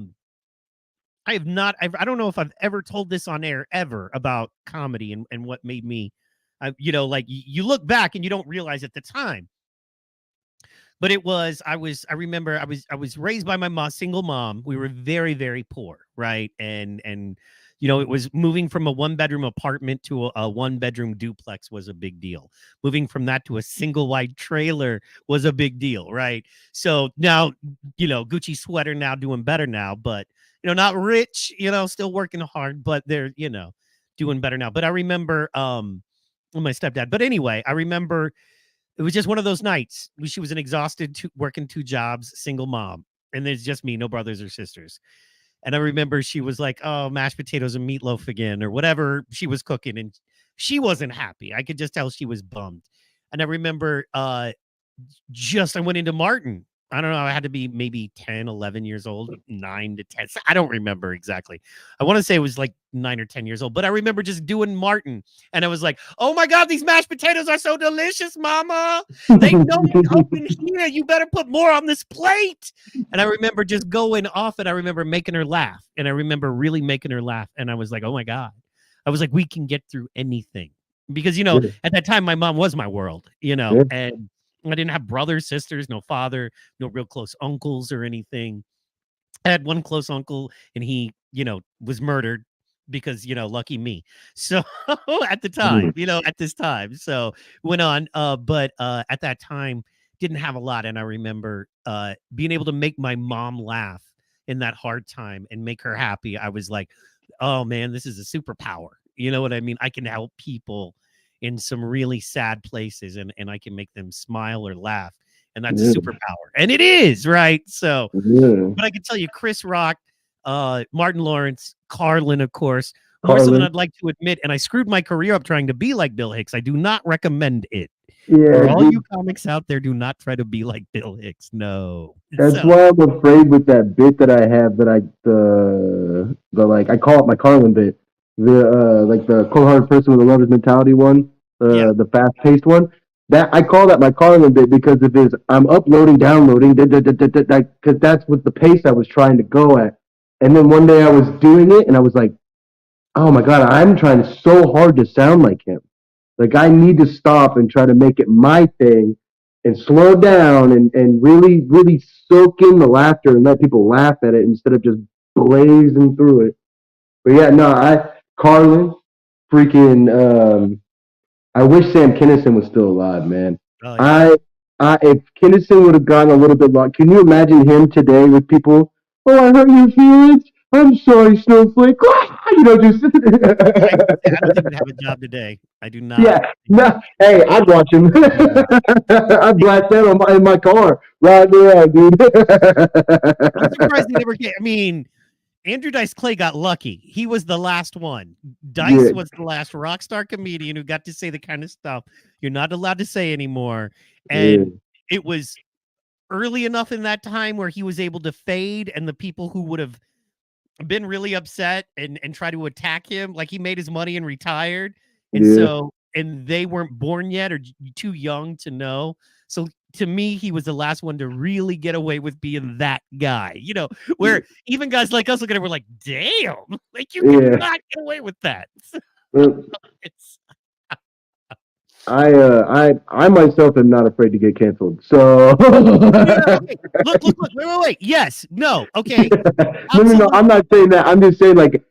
have not. I don't know if I've ever told this on air ever about comedy and what made me. Like you look back and you don't realize at the time. But it was I remember I was raised by my mom, single mom. We were very, very poor, right? And it was moving from a one-bedroom apartment to a one-bedroom duplex was a big deal. Moving from that to a single wide trailer was a big deal, right? So now, Gucci sweater now doing better now, but not rich, still working hard, but they're, doing better now. But I remember my stepdad. But anyway, I remember it was just one of those nights. She was an exhausted, working 2 jobs, single mom. And there's just me, no brothers or sisters. And I remember she was like, "Oh, mashed potatoes and meatloaf again," or whatever she was cooking. And she wasn't happy. I could just tell she was bummed. And I remember I went into Martin. I don't know. I had to be maybe 10, 11 years old, 9 to 10. I don't remember exactly. I want to say it was like 9 or 10 years old, but I remember just doing Martin. And I was like, "Oh my God, these mashed potatoes are so delicious, Mama. They don't open here. You better put more on this plate." And I remember just going off, and I remember making her laugh. And I remember really making her laugh. And I was like, "Oh my God." I was like, we can get through anything. Because, at that time, my mom was my world, and I didn't have brothers, sisters, no father, no real close uncles or anything. I had one close uncle, and he, was murdered because, lucky me. So at the time, at this time, so went on. But at that time, didn't have a lot. And I remember being able to make my mom laugh in that hard time and make her happy. I was like, oh man, this is a superpower. You know what I mean? I can help people in some really sad places, and I can make them smile or laugh. And that's a superpower. And it is, right? So, but I can tell you, Chris Rock, Martin Lawrence, Carlin, of course, more so than I'd like to admit. And I screwed my career up trying to be like Bill Hicks. I do not recommend it. For all you comics out there, do not try to be like Bill Hicks. No. That's why I'm afraid with that bit that I have that I call it my Carlin bit. The cold-hearted person with a lover's mentality one, the fast-paced one. That I call that my Carlin bit because it is I'm uploading, downloading, because that's what the pace I was trying to go at. And then one day I was doing it, and I was like, "Oh my God, I'm trying so hard to sound like him. Like I need to stop and try to make it my thing, and slow down and really, really soak in the laughter and let people laugh at it instead of just blazing through it." But yeah, no, Carlin, freaking, I wish Sam Kinison was still alive, man. Oh, yeah. If Kinison would have gotten a little bit long, can you imagine him today with people? "Oh, I hurt your feelings. I'm sorry, Snowflake." Just. I don't think he'd have a job today. I do not. Yeah, no. Hey, I'd watch him. I'd blast that in my car right there, dude. I'm surprised he never came. I mean, Andrew Dice Clay got lucky. He was the last one. Dice was the last rock star comedian who got to say the kind of stuff you're not allowed to say anymore. And it was early enough in that time where he was able to fade, and the people who would have been really upset and try to attack him, like he made his money and retired. And and they weren't born yet or too young to know. So to me, he was the last one to really get away with being that guy, where even guys like us look at it, we're like, damn, like you cannot get away with that. I myself am not afraid to get canceled. So okay. Look, wait. Yes, no, okay. No, I'm not saying that. I'm just saying like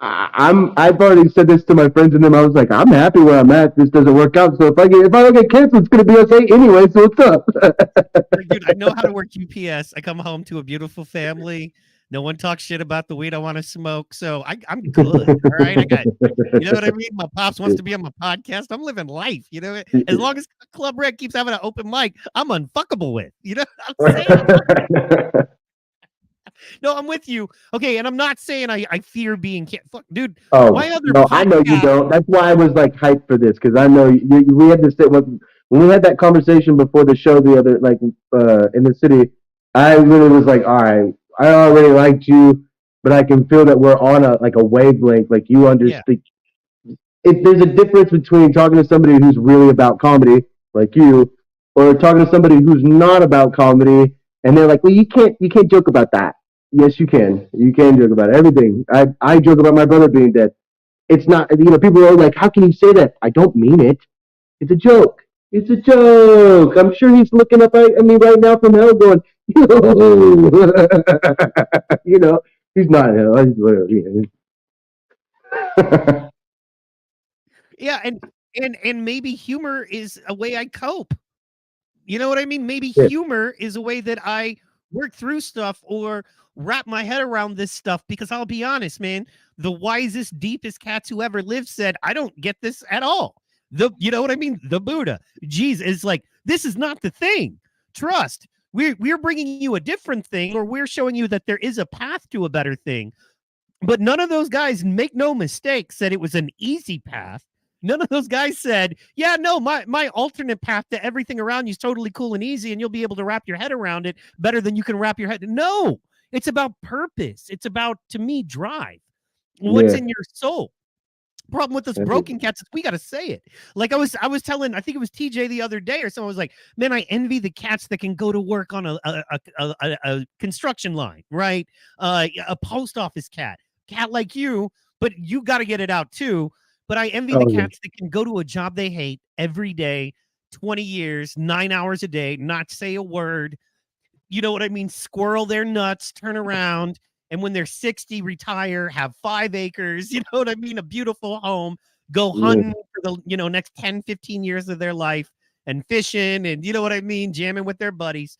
I've already said this to my friends and them. I was like, I'm happy where I'm at. This doesn't work out. So if I don't get canceled, it's gonna be okay anyway. So what's up? Dude, I know how to work UPS. I come home to a beautiful family. No one talks shit about the weed I want to smoke. So I'm good. All right. I got, you know what I mean? My pops wants to be on my podcast. I'm living life. As long as Club Red keeps having an open mic, I'm unfuckable with. I'm saying? No, I'm with you. Okay, and I'm not saying I fear being fuck, dude. Oh, no, I know you don't. That's why I was like hyped for this, because I know we had to sit when we had that conversation before the show the other in the city. I really was like, all right, I already liked you, but I can feel that we're on a wavelength. Like you understand. If there's a difference between talking to somebody who's really about comedy, like you, or talking to somebody who's not about comedy, and they're like, well, you can't joke about that. Yes, you can. You can joke about everything. I joke about my brother being dead. It's not, people are like, how can you say that? I don't mean it. It's a joke. It's a joke. I'm sure he's looking up at me right now from hell going, he's not hell. Yeah, and maybe humor is a way I cope. You know what I mean? Maybe Yeah, humor is a way that I work through stuff or wrap my head around this stuff because I'll be honest, man, the wisest, deepest cats who ever lived said, I don't get this at all. You know what I mean? The Buddha, Jesus is like, this is not the thing. Trust. We're bringing you a different thing, or we're showing you that there is a path to a better thing. But none of those guys, make no mistake, said it was an easy path. None of those guys said, yeah, no, my alternate path to everything around you is totally cool and easy, and you'll be able to wrap your head around it better than you can wrap your head. No, it's about purpose. It's about, to me, drive. What's yeah, in your soul? Problem with us that's it. broken cats is we got to say it. Like I was telling, I think it was TJ the other day or someone was like, man, I envy the cats that can go to work on a construction line, right? A post office cat like you, but you got to get it out too. But I envy the Oh yeah, cats that can go to a job they hate every day, 20 years, 9 hours a day, not say a word, you know what I mean? Squirrel their nuts, turn around, and when they're 60, retire, have 5 acres, you know what I mean? A beautiful home, go yeah, hunting for the, next 10, 15 years of their life and fishing and, you know what I mean? Jamming with their buddies.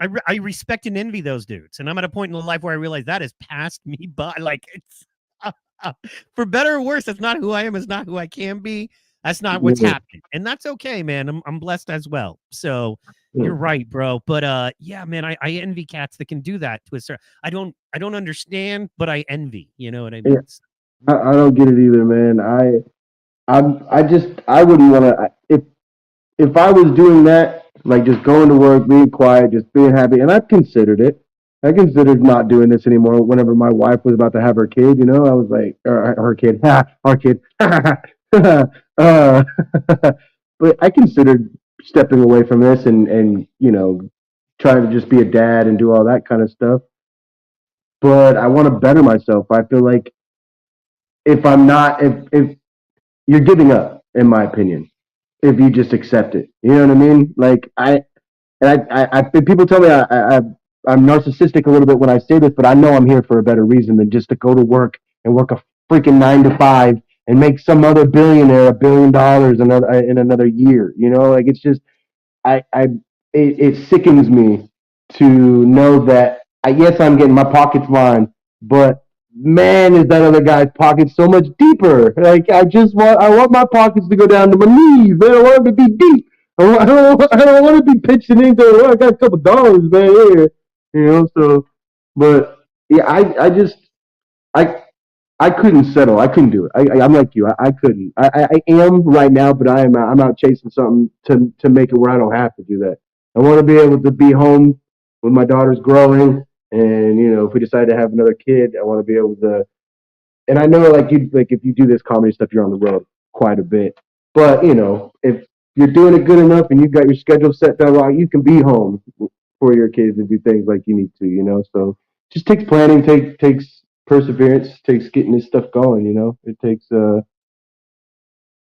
I respect and envy those dudes. And I'm at a point in life where I realize that has passed me by. Like, it's for better or worse, that's not who I am. It's not who I can be. That's not what's yeah, happening. And that's okay, man. I'm blessed as well. So yeah. you're right, bro. But yeah, man, I envy cats that can do that to a certain. I don't understand, but I envy. You know what I Yeah, mean? I don't get it either, man. I wouldn't want to. If I was doing that, like just going to work, being quiet, just being happy, and I've considered it. I considered not doing this anymore. Whenever my wife was about to have her kid, I was like, or her kid, our kid. uh, but I considered stepping away from this and trying to just be a dad and do all that kind of stuff. But I want to better myself. I feel like if I'm not, if you're giving up, in my opinion, if you just accept it, you know what I mean? Like people tell me I'm narcissistic a little bit when I say this, but I know I'm here for a better reason than just to go to work and work a freaking 9 to 5 and make some other billionaire $1 billion in another year. Like it's just I it sickens me to know that yes, I'm getting my pockets lined, but man, is that other guy's pockets so much deeper. Like I want my pockets to go down to my knees, man. I want them to be deep. I don't want to be pitching in going, oh, I got a couple dollars, man. Here, So, but yeah, I I couldn't settle. I couldn't do it. I'm like you. I couldn't. I am right now, but I'm out chasing something to make it where I don't have to do that. I want to be able to be home when my daughter's growing, and if we decide to have another kid, I want to be able to. And I know, like if you do this comedy stuff, you're on the road quite a bit. But if you're doing it good enough and you've got your schedule set down right, you can be home for your kids and do things like you need to. So just takes planning, takes perseverance, takes getting this stuff going. It takes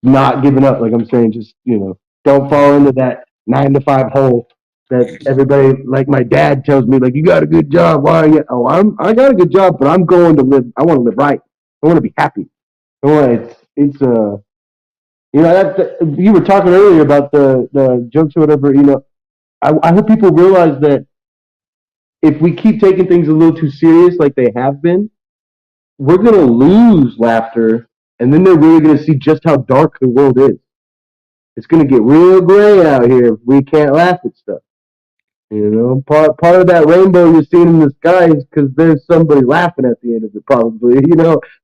not giving up. Like I'm saying, just don't fall into that 9 to 5 hole that everybody, like my dad tells me, like you got a good job. Why are you? Oh, I got a good job, but I'm going to live. I want to live right. I want to be happy. I want it's that you were talking earlier about the jokes or whatever. I hope people realize that if we keep taking things a little too serious, like they have been, we're gonna lose laughter, and then they're really gonna see just how dark the world is. It's gonna get real gray out here if we can't laugh at stuff. Part of that rainbow you're seeing in the sky is because there's somebody laughing at the end of it, probably.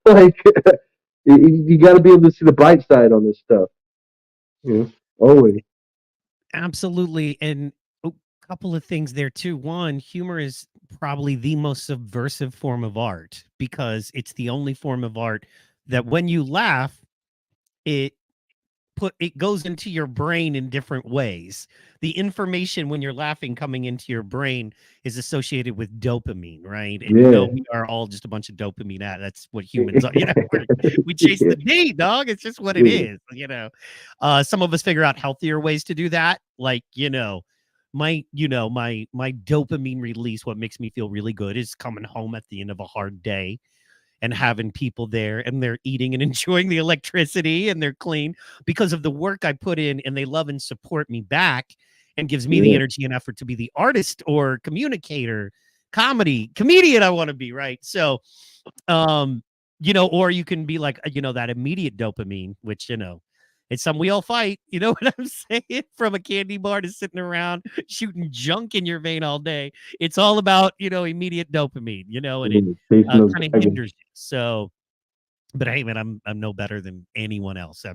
Like you got to be able to see the bright side on this stuff. Always. Absolutely. And a couple of things there too. One, humor is probably the most subversive form of art because it's the only form of art that when you laugh, it it goes into your brain in different ways. The information when you're laughing coming into your brain is associated with dopamine, right? And Yeah. we are all just a bunch of dopamine. That's what humans are. We chase the D, dog. It's just what it is. Some of us figure out healthier ways to do that. Like, my dopamine release, what makes me feel really good is coming home at the end of a hard day and having people there and they're eating and enjoying the electricity and they're clean because of the work I put in, and they love and support me back and gives me the energy and effort to be the artist or communicator, comedian I want to be, right? So, or you can be like, that immediate dopamine, which, it's something we all fight. You know what I'm saying? From a candy bar to sitting around shooting junk in your vein all day. It's all about, immediate dopamine, and it kind of hinders you. So, but hey, man, I'm no better than anyone else.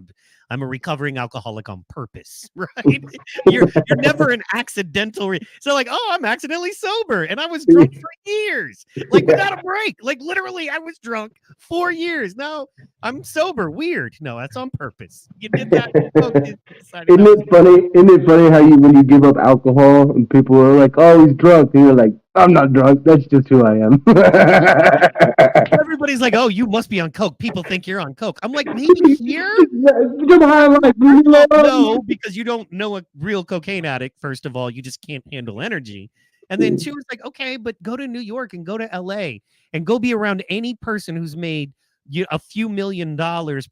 I'm a recovering alcoholic on purpose, right? You're never an accidental. So like, oh, I'm accidentally sober, and I was drunk for years, like without a break. Like literally, I was drunk 4 years. No, I'm sober. Weird. No, that's on purpose. You did that. Isn't it funny? Isn't it funny how when you give up alcohol and people are like, "Oh, he's drunk," and you're like, "I'm not drunk. That's just who I am." Everybody's like, "Oh, you must be on coke." People think you're on coke. I'm like, maybe here. No, because you don't know a real cocaine addict. First of all, you just can't handle energy. And then two, it's like, okay, but go to New York and go to LA and go be around any person who's made a few $1 million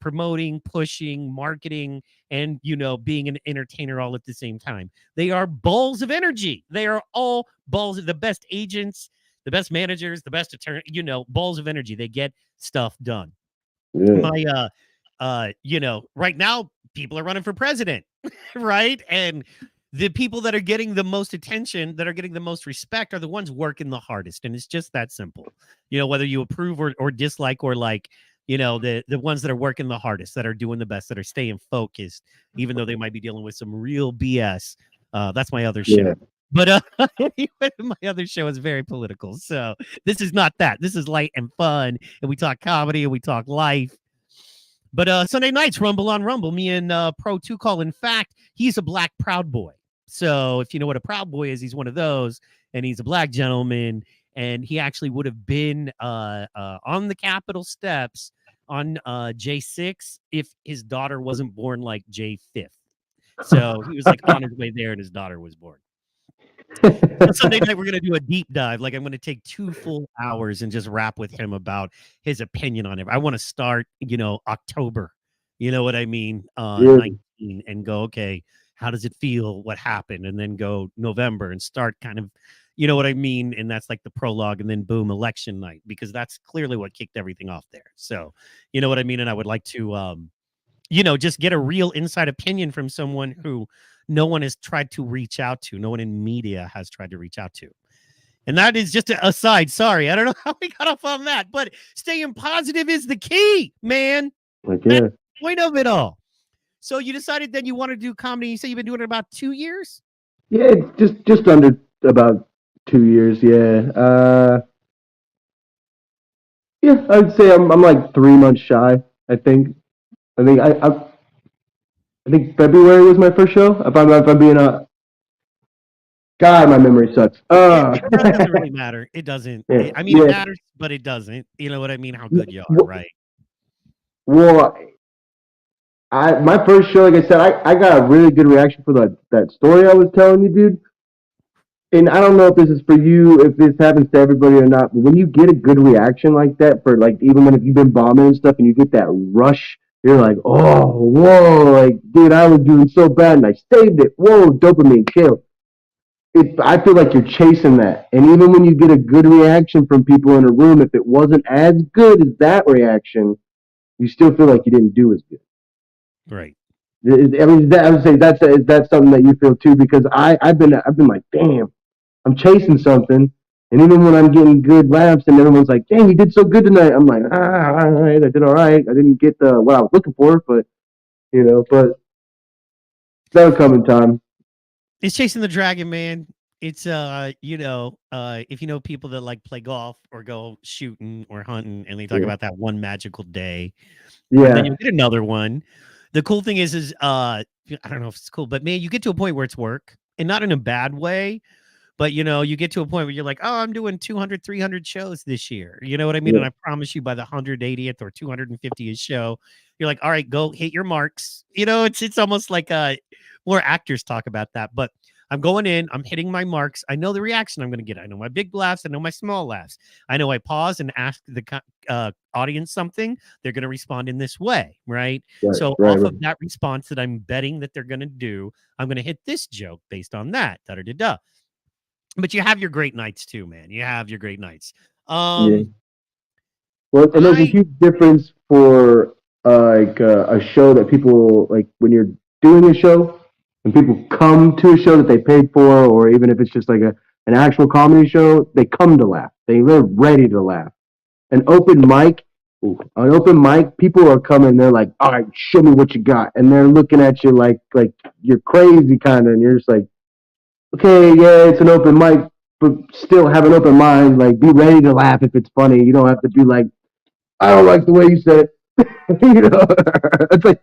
promoting, pushing, marketing, and being an entertainer all at the same time. They are balls of energy. They are all balls of the best agents, the best managers, the best attorney, balls of energy. They get stuff done. My right now people are running for president, right? And the people that are getting the most attention, that are getting the most respect, are the ones working the hardest. And it's just that simple. Whether you approve or dislike or like, the ones that are working the hardest, that are doing the best, that are staying focused, even though they might be dealing with some real BS. That's my other show. But anyway, my other show is very political. So this is not that. This is light and fun. And we talk comedy and we talk life. But Sunday nights, Rumble on Rumble, me and Pro 2 Call. In fact, he's a black Proud Boy. So if you know what a Proud Boy is, he's one of those. And he's a black gentleman. And he actually would have been on the Capitol steps on J6 if his daughter wasn't born like J5th. So he was like on his way there and his daughter was born. So Sunday night, we're going to do a deep dive. Like, I'm going to take 2 full hours and just rap with him about his opinion on it. I want to start, October, you know what I mean? 19 and go, okay, how does it feel? What happened? And then go November and start kind of, you know what I mean? And that's like the prologue, and then boom, election night, because that's clearly what kicked everything off there. So, you know what I mean? And I would like to, just get a real inside opinion from someone who no one has tried to reach out to. No one in media has tried to reach out to. And that is just an aside. Sorry, I don't know how we got off on that, but staying positive is the key, man. That's the point of it all. So you decided then you want to do comedy. You say you've been doing it about 2 years? Yeah, it's just under about 2 years. Yeah. Yeah, I'd say I'm like 3 months shy. I think February was my first show. If I'm being God, my memory sucks. It doesn't really matter. It doesn't. Yeah. It matters, but it doesn't. You know what I mean? How good you are, right? Well, my first show, like I said, I got a really good reaction for that story I was telling you, dude. And I don't know if this is for you, if this happens to everybody or not, but when you get a good reaction like that, for like, even when you've been bombing and stuff and you get that rush, you're like, oh, whoa, like, dude, I was doing so bad and I saved it. Whoa, dopamine kill. I feel like you're chasing that. And even when you get a good reaction from people in a room, if it wasn't as good as that reaction, you still feel like you didn't do as good. Right. I mean, I would say that's something that you feel too, because I've been like, damn, I'm chasing something, and even when I'm getting good laughs and everyone's like, dang, you did so good tonight, I'm like, all right, I did all right. I didn't get what I was looking for, but that'll come in time. It's chasing the dragon, man. It's if you know people that like play golf or go shooting or hunting, and they talk about that one magical day, and then you get another one. The cool thing is I don't know if it's cool, but man, you get to a point where it's work, and not in a bad way, but you get to a point where you're like, oh, I'm doing 200, 300 shows this year. You know what I mean? And I promise you by the 180th or 250th show, you're like, all right, go hit your marks. It's almost like more actors talk about that. But I'm going in, I'm hitting my marks. I know the reaction I'm going to get. I know my big laughs. I know my small laughs. I know I pause and ask the audience something. They're going to respond in this way, right? So off of that response that I'm betting that they're going to do, I'm going to hit this joke based on that. Da da da da. But you have your great nights too, man. You have your great nights. Yeah. Well, and there's a huge difference for a show that people like when you're doing a show, when people come to a show that they paid for, or even if it's just like an actual comedy show, they come to laugh. They're ready to laugh. An open mic, people are coming. They're like, all right, show me what you got, and they're looking at you like you're crazy, kind of, and you're just like, okay, yeah, it's an open mic, but still have an open mind. Like, be ready to laugh if it's funny. You don't have to be like, I don't like the way you said it. You know, it's like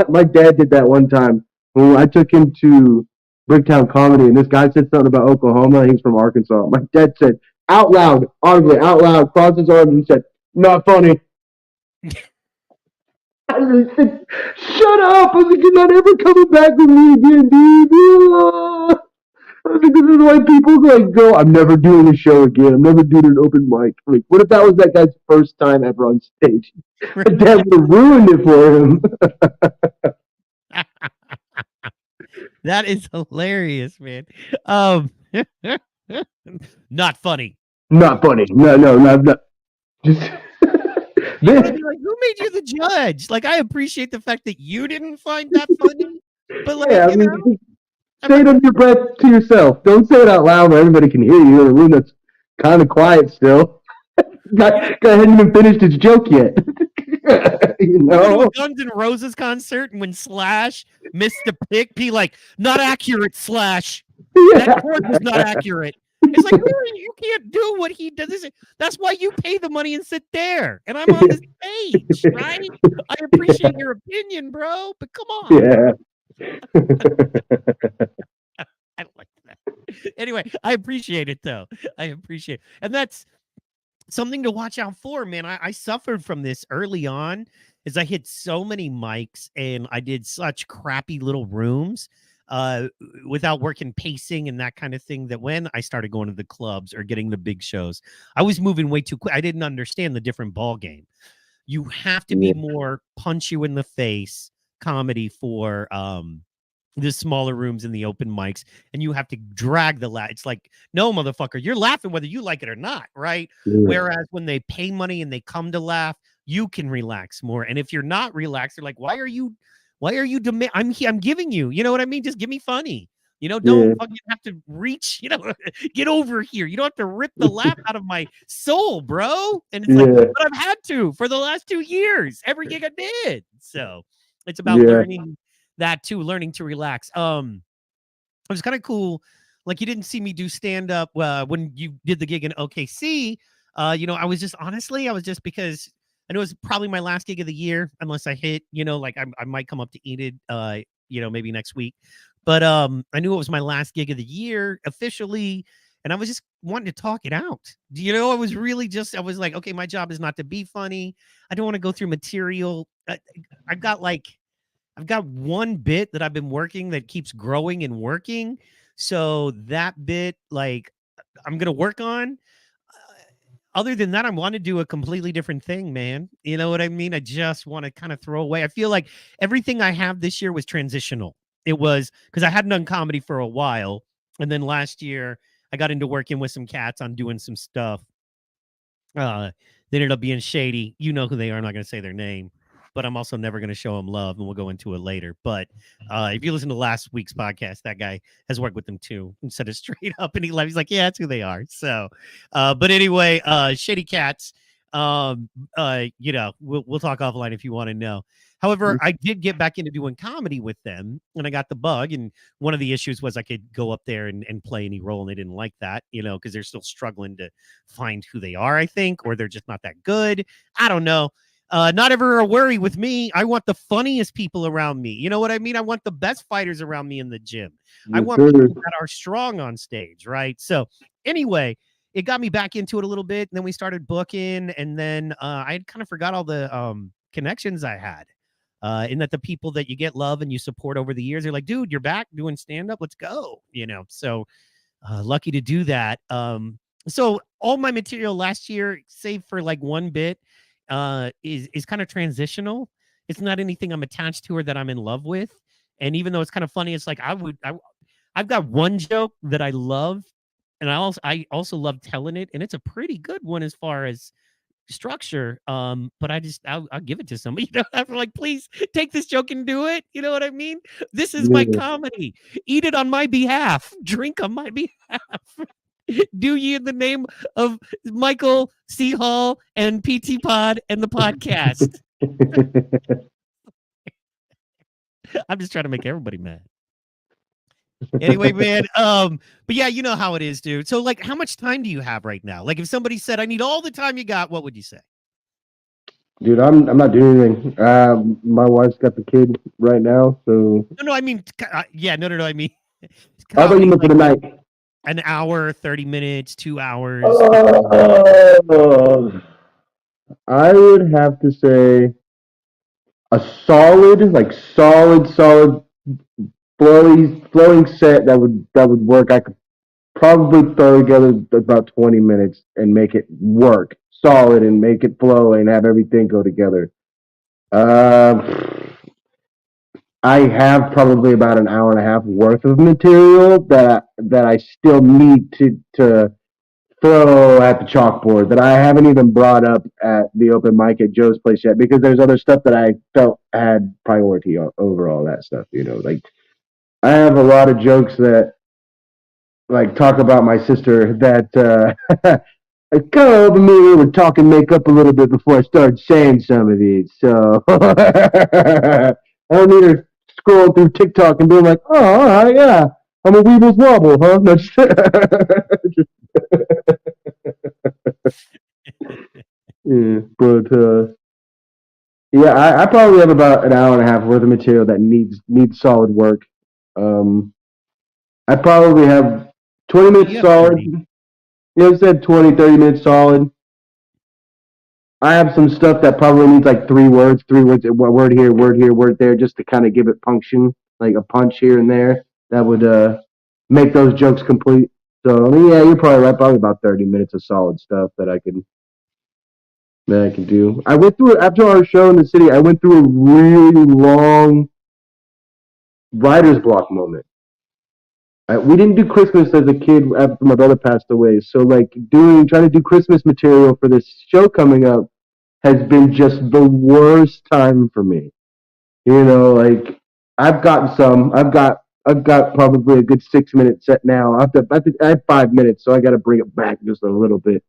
my dad did that one time when I took him to Bricktown Comedy, and this guy said something about Oklahoma. He's from Arkansas. My dad said out loud, audibly, out loud, crossed his arms and said, "Not funny." I said, "Shut up!" I was like, "You're not ever coming back with me again, dude." I was like, "This is why people like go. I'm never doing a show again. I'm never doing an open mic." Like, what if that was that guy's first time ever on stage? My dad would have ruined it for him. That is hilarious, man. Not funny. Not funny. No, not. Just You gotta be like, who made you the judge? Like, I appreciate the fact that you didn't find that funny, but like, yeah, I mean, say it under your breath to yourself. Don't say it out loud where everybody can hear you in a room that's kind of quiet still. Guy hadn't even finished his joke yet. You know? Go to a Guns N' Roses concert and when Slash missed the pick, be like, not accurate, Slash. That chord was not accurate. It's like, really, you can't do what he does. That's why you pay the money and sit there. And I'm on the stage, right? I appreciate your opinion, bro, but come on. Yeah. I like that. Anyway, I appreciate it, though. I appreciate it. And that's something to watch out for, man. I suffered from this early on as I hit so many mics and I did such crappy little rooms without working pacing and that kind of thing, that when I started going to the clubs or getting the big shows, I was moving way too quick. I didn't understand the different ball game. You have to be more punch you in the face comedy for the smaller rooms and the open mics, and you have to drag the laugh. It's like, no, motherfucker, you're laughing whether you like it or not, right? Whereas when they pay money and they come to laugh, you can relax more. And if you're not relaxed, they're like, why are you I'm giving you, you know what I mean? Just give me funny. You know, don't fucking have to reach, you know, get over here. You don't have to rip the laugh out of my soul, bro. And it's like, but I've had to for the last 2 years, every gig I did. So it's about learning that too, learning to relax. It was kind of cool. Like, you didn't see me do stand up when you did the gig in OKC. You know, I was just because I know it was probably my last gig of the year, unless I hit, you know, like I might come up to Enid, you know, maybe next week. But I knew it was my last gig of the year officially, and I was just wanting to talk it out. You know, I was like, okay, my job is not to be funny. I don't want to go through material. I've got one bit that I've been working that keeps growing and working. So that bit, like, I'm going to work on. Other than that, I want to do a completely different thing, man. You know what I mean? I just want to kind of throw away. I feel like everything I have this year was transitional. It was because I hadn't done comedy for a while. And then last year, I got into working with some cats on doing some stuff. They ended up being shady. You know who they are. I'm not going to say their name, but I'm also never going to show them love, and we'll go into it later. But if you listen to last week's podcast, that guy has worked with them too and said it straight up, and he's like, yeah, that's who they are. So, but anyway, shady cats. You know, we'll talk offline if you want to know. However, I did get back into doing comedy with them, and I got the bug. And one of the issues was I could go up there and play any role, and they didn't like that, you know, because they're still struggling to find who they are, I think, or they're just not that good. I don't know. Not ever a worry with me. I want the funniest people around me. You know what I mean? I want the best fighters around me in the gym. I want people that are strong on stage, right? So anyway, it got me back into it a little bit. And then we started booking, and then I kind of forgot all the connections I had. In that the people that you get love and you support over the years, they're like, dude, you're back doing stand up. Let's go. So lucky to do that. So all my material last year, save for like one bit, is kind of transitional. It's not anything I'm attached to or that I'm in love with. And even though it's kind of funny, it's like I've got one joke that I love, and I also love telling it, and it's a pretty good one as far as structure. But I'll give it to somebody. I'm like, please take this joke and do it. You know what I mean? This is my Yeah. comedy. Eat it on my behalf. Drink on my behalf. Do ye in the name of Michael C. Hall and Ptpod and the podcast. I'm just trying to make everybody mad. Anyway, man. But yeah, you know how it is, dude. So, like, how much time do you have right now? Like, if somebody said, "I need all the time you got," what would you say? Dude, I'm not doing anything. My wife's got the kid right now, so. No, I mean, yeah, no. I mean, How about you comedy, meant for like the night? an hour, 30 minutes, 2 hours. I would have to say a solid, flowing set that would work. I could probably throw together about 20 minutes and make it work solid and make it flow and have everything go together. Uh, I have probably about an hour and a half worth of material that I still need to throw at the chalkboard that I haven't even brought up at the open mic at Joe's place yet because there's other stuff that I felt had priority over all that stuff. Like I have a lot of jokes that like talk about my sister that I kind of over me we were talking makeup a little bit before I started saying some of these. So I don't need her scrolling through TikTok and being like, oh, all right, yeah, I'm a Weebles Wobble, huh? No, just, yeah, but yeah, I probably have about an hour and a half worth of material that needs solid work. Um, I probably have 20 minutes You have solid. 30. I said 20, 30 minutes solid. I have some stuff that probably needs like three words, a word here, word there, just to kind of give it punction, like a punch here and there. That would make those jokes complete. So I mean, yeah, you're probably right. Probably about 30 minutes of solid stuff that I can do. I went through after our show in the city. I went through a really long writer's block moment. We didn't do Christmas as a kid after my brother passed away. So like trying to do Christmas material for this show coming up has been just the worst time for me. Like I've gotten some. I've got probably a good 6 minute set now. I have 5 minutes, so I got to bring it back just a little bit.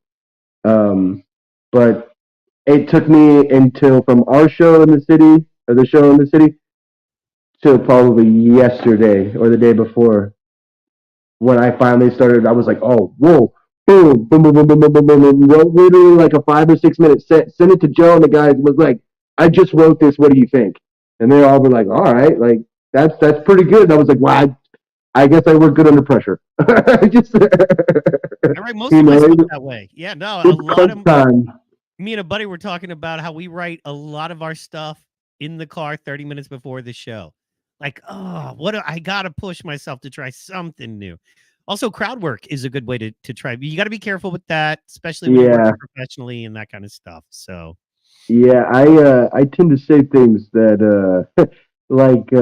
But it took me until from our show in the city, or the show in the city, till probably yesterday or the day before when I finally started. I was like, oh, whoa, boom, boom, boom, boom, boom, boom, boom, boom, boom. Wrote literally like a 5 or 6 minute set. Sent it to Joe, and the guy was like, I just wrote this. What do you think? And they all were like, all right, like that's pretty good. And I was like, wow, I guess I work good under pressure. Just All right, most of my stuff that way. Yeah, no, a it's lot of time. me and a buddy were talking about how we write a lot of our stuff in the car 30 minutes before the show. Like, oh, I gotta push myself to try something new. Also, crowd work is a good way to try. You got to be careful with that, especially when you're Yeah, working professionally and that kind of stuff. So, yeah. I tend to say things that like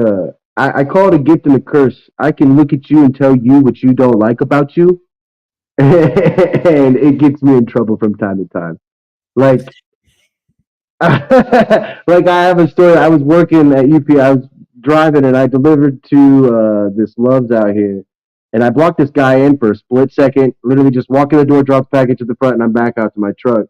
I call it a gift and a curse. I can look at you and tell you what you don't like about you, and it gets me in trouble from time to time. Like like I have a story. I was working at UP. I was driving and I delivered to this Love's out here, and I blocked this guy in for a split second. Literally just walk in the door, drop the package to the front, and I'm back out to my truck.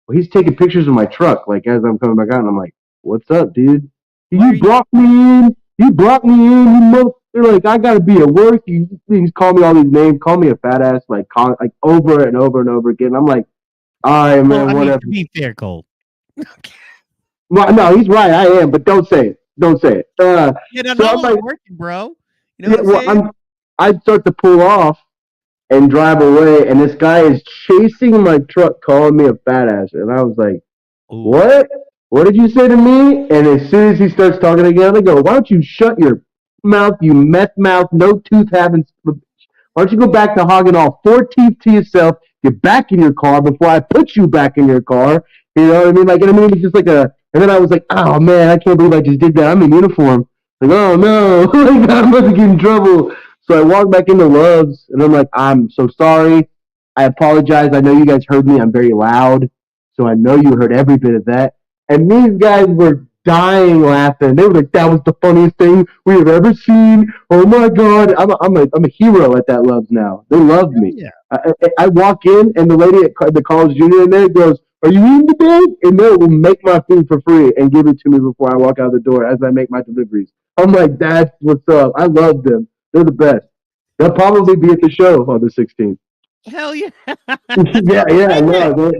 Well, he's taking pictures of my truck, like as I'm coming back out, and I'm like, "What's up, dude? why are You you? blocked me in. You blocked me in. You mother." They're like, "I gotta be at work." He's call me all these names, call me a fat ass, like over and over and over again. I'm like, "All right, Well, man, I mean, whatever." to be fair, Colt. Well, no, he's right. I am, but don't say it. Don't say it. Yeah, no, So I'm no, I'm like, working, bro. You know yeah, what I'm well, saying? I'd start to pull off and drive away, and this guy is chasing my truck, calling me a fat ass, and I was like, Ooh, what? what did you say to me? And as soon as he starts talking again, I go, why don't you shut your mouth, you meth mouth, no tooth having. Why don't you go back to hogging all four teeth to yourself? Get back in your car before I put you back in your car. You know what I mean? Like, and I mean, it's just like a. And then I was like, oh man, I can't believe I just did that. I'm in uniform. Like, oh no, like I'm about to get in trouble. So I walked back into Love's, and I'm like, I'm so sorry. I apologize. I know you guys heard me. I'm very loud, so I know you heard every bit of that. And these guys were dying laughing. They were like, "That was the funniest thing we have ever seen. Oh my god, I'm a hero at that Love's now. They love Hell me. yeah. I walk in, and the lady at the college junior in there goes, "Are you eating today?" And they will make my food for free and give it to me before I walk out the door as I make my deliveries. I'm like, "That's what's up." I love them. They're the best. They'll probably be at the show on the 16th. Hell yeah. Yeah, yeah, no,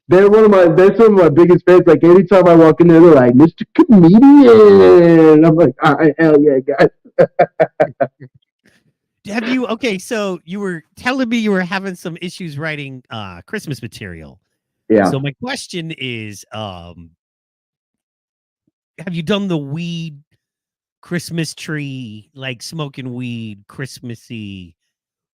they're one of my, they're some of my biggest fans. Like anytime I walk in there, they're like, "Mr. Comedian." I'm like, all right, hell yeah, guys. Have you okay, so you were telling me you were having some issues writing Christmas material. Yeah. So my question is, have you done the weed Christmas tree, like smoking weed, Christmassy?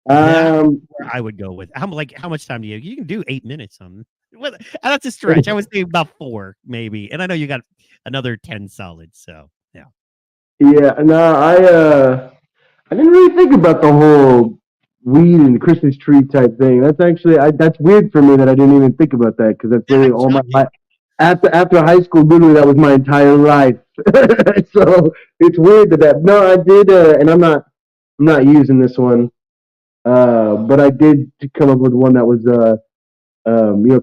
That's Um, where I would go with. How much time do you can do 8 minutes on well, that's a stretch. I would say about 4, maybe. And I know you got another 10 solid, so yeah. yeah, no, I didn't really think about the whole weed and Christmas tree type thing. That's actually, that's weird for me that I didn't even think about that because that's literally That's all my shocking. life. After high school, literally that was my entire life. So it's weird that no, I did, and I'm not using this one. But I did come up with one that was,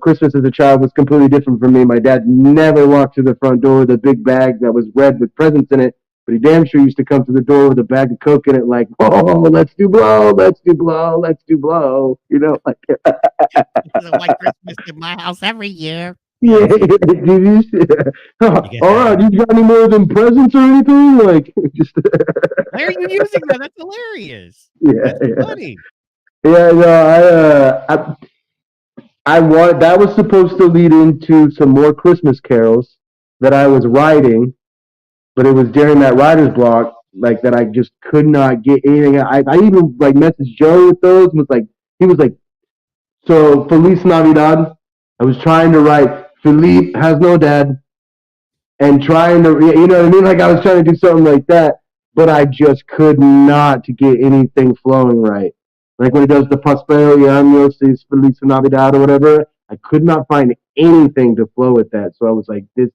Christmas as a child was completely different for me. My dad never walked through the front door with a big bag that was red with presents in it, but he damn sure used to come to the door with a bag of coke in it, like, "Oh, let's do blow, let's do blow, let's do blow." Like, It's a white Christmas in my house every year. yeah, Yes. You get all right, that. you got any more of them presents or anything? Like, just, Why are you using that? That's hilarious. yeah, That's yeah, funny. yeah. No, I want that was supposed to lead into some more Christmas carols that I was writing, but it was during that writer's block, like that I just could not get anything. I even like messaged Joe with those. Was like he was like, so Feliz Navidad. I was trying to write Felipe has no dad, and trying to you know what I mean. Like I was trying to do something like that, but I just could not get anything flowing right. Like when it does the Prospero y Años is Feliz Navidad or whatever, I could not find anything to flow with that. So I was like, this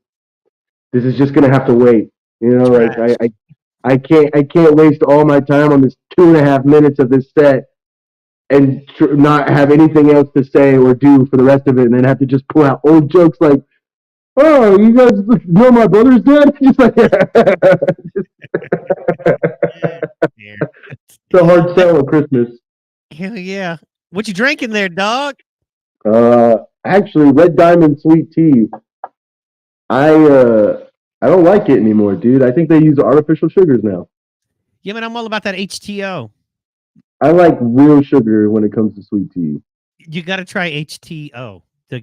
is just gonna have to wait. Like Trash. I can't waste all my time on this 2.5 minutes of this set and not have anything else to say or do for the rest of it, and then have to just pull out old jokes like, "Oh, you guys know my brother's dead?" Just like it's Yeah. a hard sell at Christmas. Hell yeah. What you drinking there, dog? Actually, Red Diamond sweet tea. I I don't like it anymore, dude. I think they use artificial sugars now. Yeah, man, I'm all about that HTO. I like real sugar when it comes to sweet tea. You got to try HTO.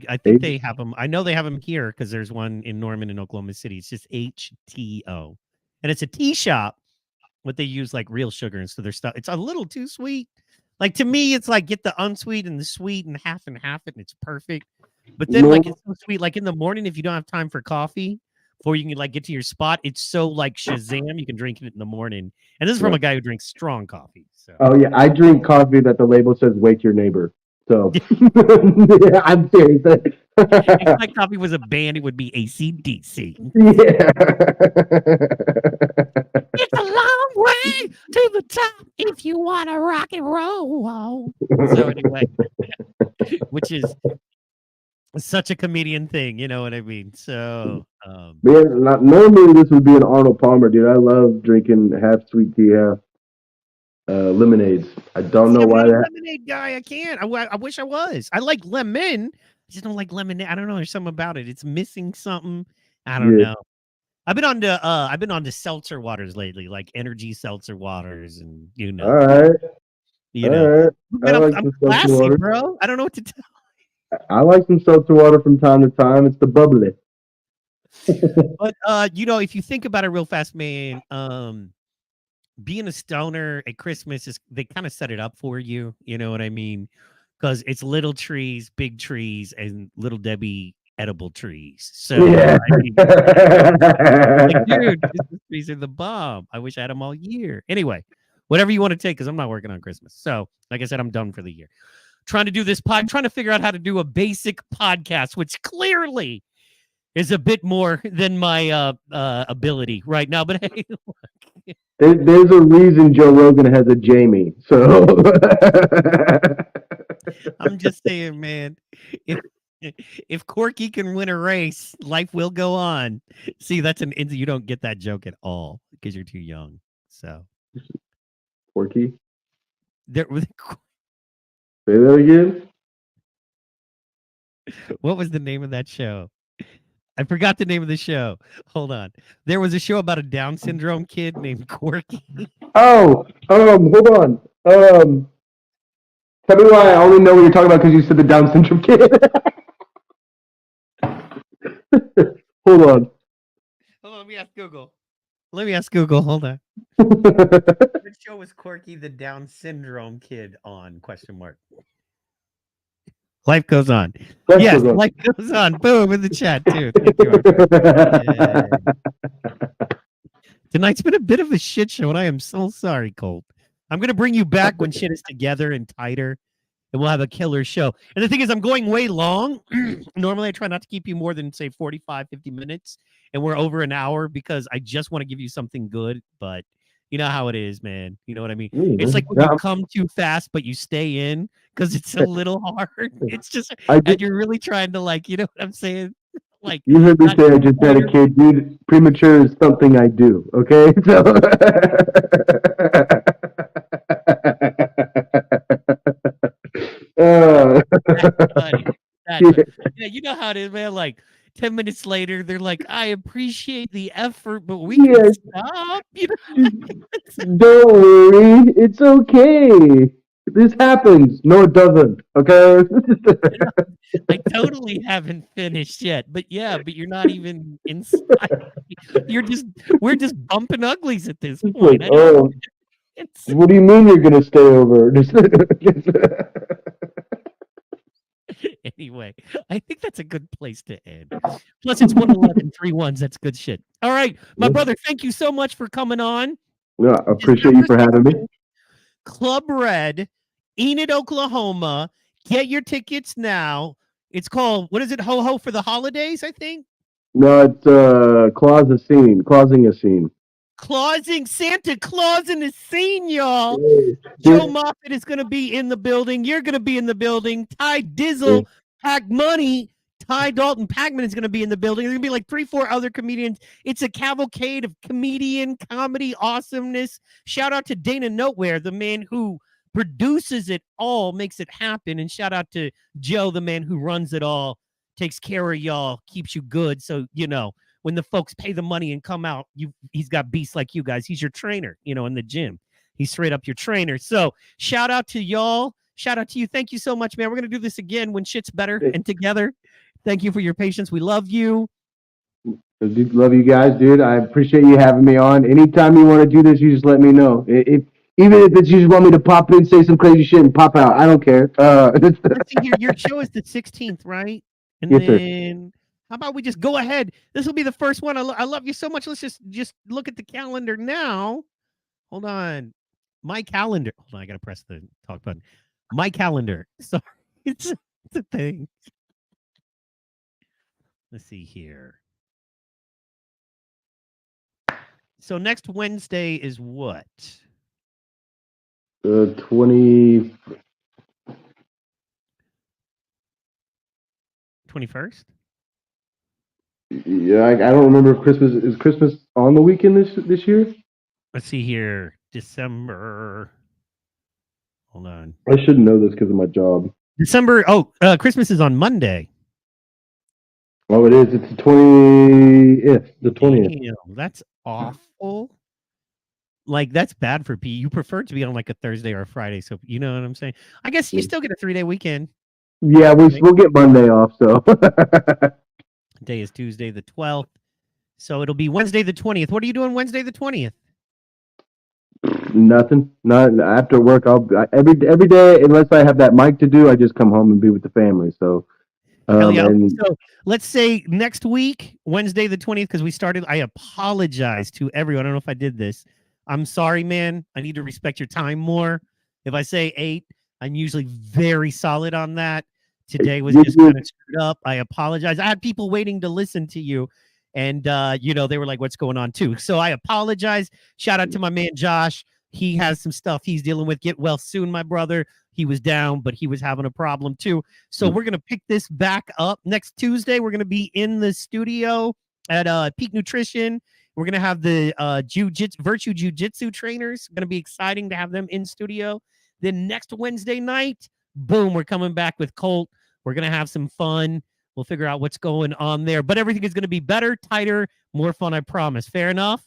I think H- they have them. I know they have them here because there's one in Norman in Oklahoma City. It's just HTO, and it's a tea shop, but they use like real sugar and so their stuff. It's a little too sweet. Like to me, it's like get the unsweet and the sweet and half it, and it's perfect. But then no, like it's so sweet. Like in the morning, if you don't have time for coffee, before you can like get to your spot, it's so like Shazam. You can drink it in the morning. And this is from yeah. a guy who drinks strong coffee. So Oh yeah, I drink coffee that the label says "Wake your neighbor." So yeah, I'm serious. if my coffee was a band, it would be AC/DC. Yeah. It's a long way to the top if you want to rock and roll. So anyway, which is such a comedian thing, you know what I mean? So Man, normally this would be an Arnold Palmer, dude. I love drinking half sweet tea, half lemonades. I don't see, know I'm why not a that. lemonade guy. I can't. I wish I was. I like lemon. I just don't like lemonade. I don't know. There's something about it. It's missing something. I don't Yeah. know. I've been on to seltzer waters lately, like energy seltzer waters, and All right. you All know. right. I Man, like I'm some seltzer classy, water. bro. I don't know what to tell. I like some seltzer water from time to time. It's the bubbly. But if you think about it real fast, man, being a stoner at Christmas they kind of set it up for you. You know what I mean? Because it's little trees, big trees, and little Debbie edible trees. So Yeah. I mean, like, dude, Christmas trees are the bomb. I wish I had them all year. Anyway, whatever you want to take, because I'm not working on Christmas. So, like I said, I'm done for the year. Trying to do this trying to figure out how to do a basic podcast, which clearly is a bit more than my ability right now. But hey, There's a reason Joe Rogan has a Jamie. So I'm just saying, man, if Corky can win a race, life will go on. See, you don't get that joke at all because you're too young. So, Porky, there. say that again. What was the name of that show? I forgot the name of the show. Hold on. There was a show about a Down syndrome kid named Corky. Oh, hold on. Tell me why I only know what you're talking about because you said the Down syndrome kid. Hold on. Hold on, let me ask Google. Hold on. What show was Corky the Down syndrome kid on? Question mark. Life goes on. Yes, life goes on. Boom in the chat too. Thank you. Tonight's been a bit of a shit show, and I am so sorry, Colt. I'm gonna bring you back when shit is together and tighter, and we'll have a killer show. And the thing is, I'm going way long. Normally, I try not to keep you more than, say, 45, 50 minutes, and we're over an hour because I just want to give you something good, but you know how it is, man. You know what I mean? It's like when you come too fast, but you stay in because it's a little hard. It's just, and you're really trying to, like, you know what I'm saying? Like, you heard me say I just had a kid, dude. Premature is something I do. Okay, so. Yeah, you know how it is, man. Like 10 minutes later, they're like, "I appreciate the effort, but we can stop." You know? Don't worry, it's okay. This happens. No, it doesn't. Okay. I totally haven't finished yet, but you're not even inside. We're just bumping uglies at this point. What do you mean you're gonna stay over? Anyway, I think that's a good place to end. Plus, it's 111, 3 ones. That's good shit. All right, my brother, thank you so much for coming on. Yeah, I appreciate you for having me. Club Red, Enid, Oklahoma. Get your tickets now. It's called, what is it? Ho Ho for the Holidays, I think? No, it's Clausing a scene. Santa Claus in the scene, y'all. Joe Moffat is going to be in the building. You're going to be in the building. Ty Dizzle, Pac Money, Ty Dalton Pacman is going to be in the building. There's going to be like 3-4 other comedians. It's a cavalcade of comedian, comedy, awesomeness. Shout out to Dana Nowhere, the man who produces it all, makes it happen. And shout out to Joe, the man who runs it all, takes care of y'all, keeps you good. So, you know, when the folks pay the money and come out, he's got beasts like you guys. He's your trainer, you know, in the gym. He's straight up your trainer. So shout out to y'all. Shout out to you. Thank you so much, man. We're going to do this again when shit's better and together. Thank you for your patience. We love you. Love you guys, dude. I appreciate you having me on. Anytime you want to do this, you just let me know. Even if it's you just want me to pop in, say some crazy shit, and pop out, I don't care. Your show is the 16th, right? And yes, then... Sir. How about we just go ahead? This will be the first one. I love you so much. Let's just look at the calendar now. Hold on. My calendar. Hold on, I got to press the talk button. My calendar. Sorry. It's a thing. Let's see here. So next Wednesday is what? 20... 21st? Yeah, I don't remember if Christmas is Christmas on the weekend this year. Let's see here, December. Hold on. I should know this because of my job. December. Oh, Christmas is on Monday. Oh, it is. It's the 20th. The 20th. Damn, that's awful. Like, that's bad for P. You prefer to be on like a Thursday or a Friday, so you know what I'm saying. I guess you still get a 3-day weekend. Yeah, we'll get Monday off. So. Today is Tuesday the 12th. So it'll be Wednesday the 20th. What are you doing Wednesday the 20th? Nothing. Not after work. Every day unless I have that mic to do. I just come home and be with the family. So Hell yeah. Okay, and so let's say next week, Wednesday the 20th, because we started. I apologize to everyone. I don't know if I did this. I'm sorry, man. I need to respect your time more. If I say 8, I'm usually very solid on that. Today was just kind of screwed up. I apologize. I had people waiting to listen to you. And, they were like, what's going on, too? So I apologize. Shout out to my man, Josh. He has some stuff he's dealing with. Get well soon, my brother. He was down, but he was having a problem, too. So we're going to pick this back up next Tuesday. We're going to be in the studio at Peak Nutrition. We're going to have the Virtue Jiu-Jitsu trainers. Going to be exciting to have them in studio. Then next Wednesday night, boom, we're coming back with Colt. We're going to have some fun. We'll figure out what's going on there. But everything is going to be better, tighter, more fun, I promise. Fair enough?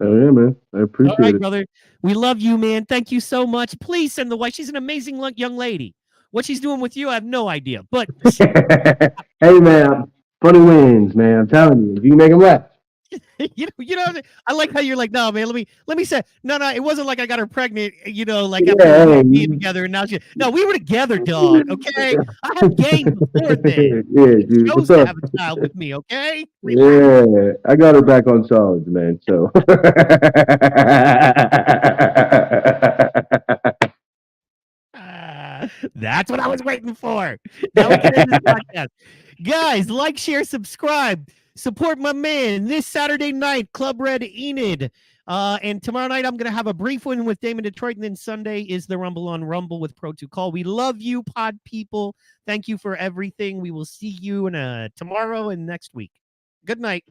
Oh, yeah, man. I appreciate it. Brother. We love you, man. Thank you so much. Please send the wife. She's an amazing young lady. What she's doing with you, I have no idea. But hey, man, funny wins, man. I'm telling you, if you make them laugh. I like how you're like, no, man. Let me say, no. It wasn't like I got her pregnant. After we being together, and now we were together, dog. Okay, I had game before then. Yeah, dude. She chose to have a child with me. Okay. Yeah, I got her back on solids, man. So. That's what I was waiting for. Now we can end this podcast. Guys, like, share, subscribe. Support my man this Saturday night, Club Red Enid. And tomorrow night, I'm going to have a brief one with Damon Detroit. And then Sunday is the Rumble on Rumble with Pro 2 Call. We love you, pod people. Thank you for everything. We will see you tomorrow and next week. Good night.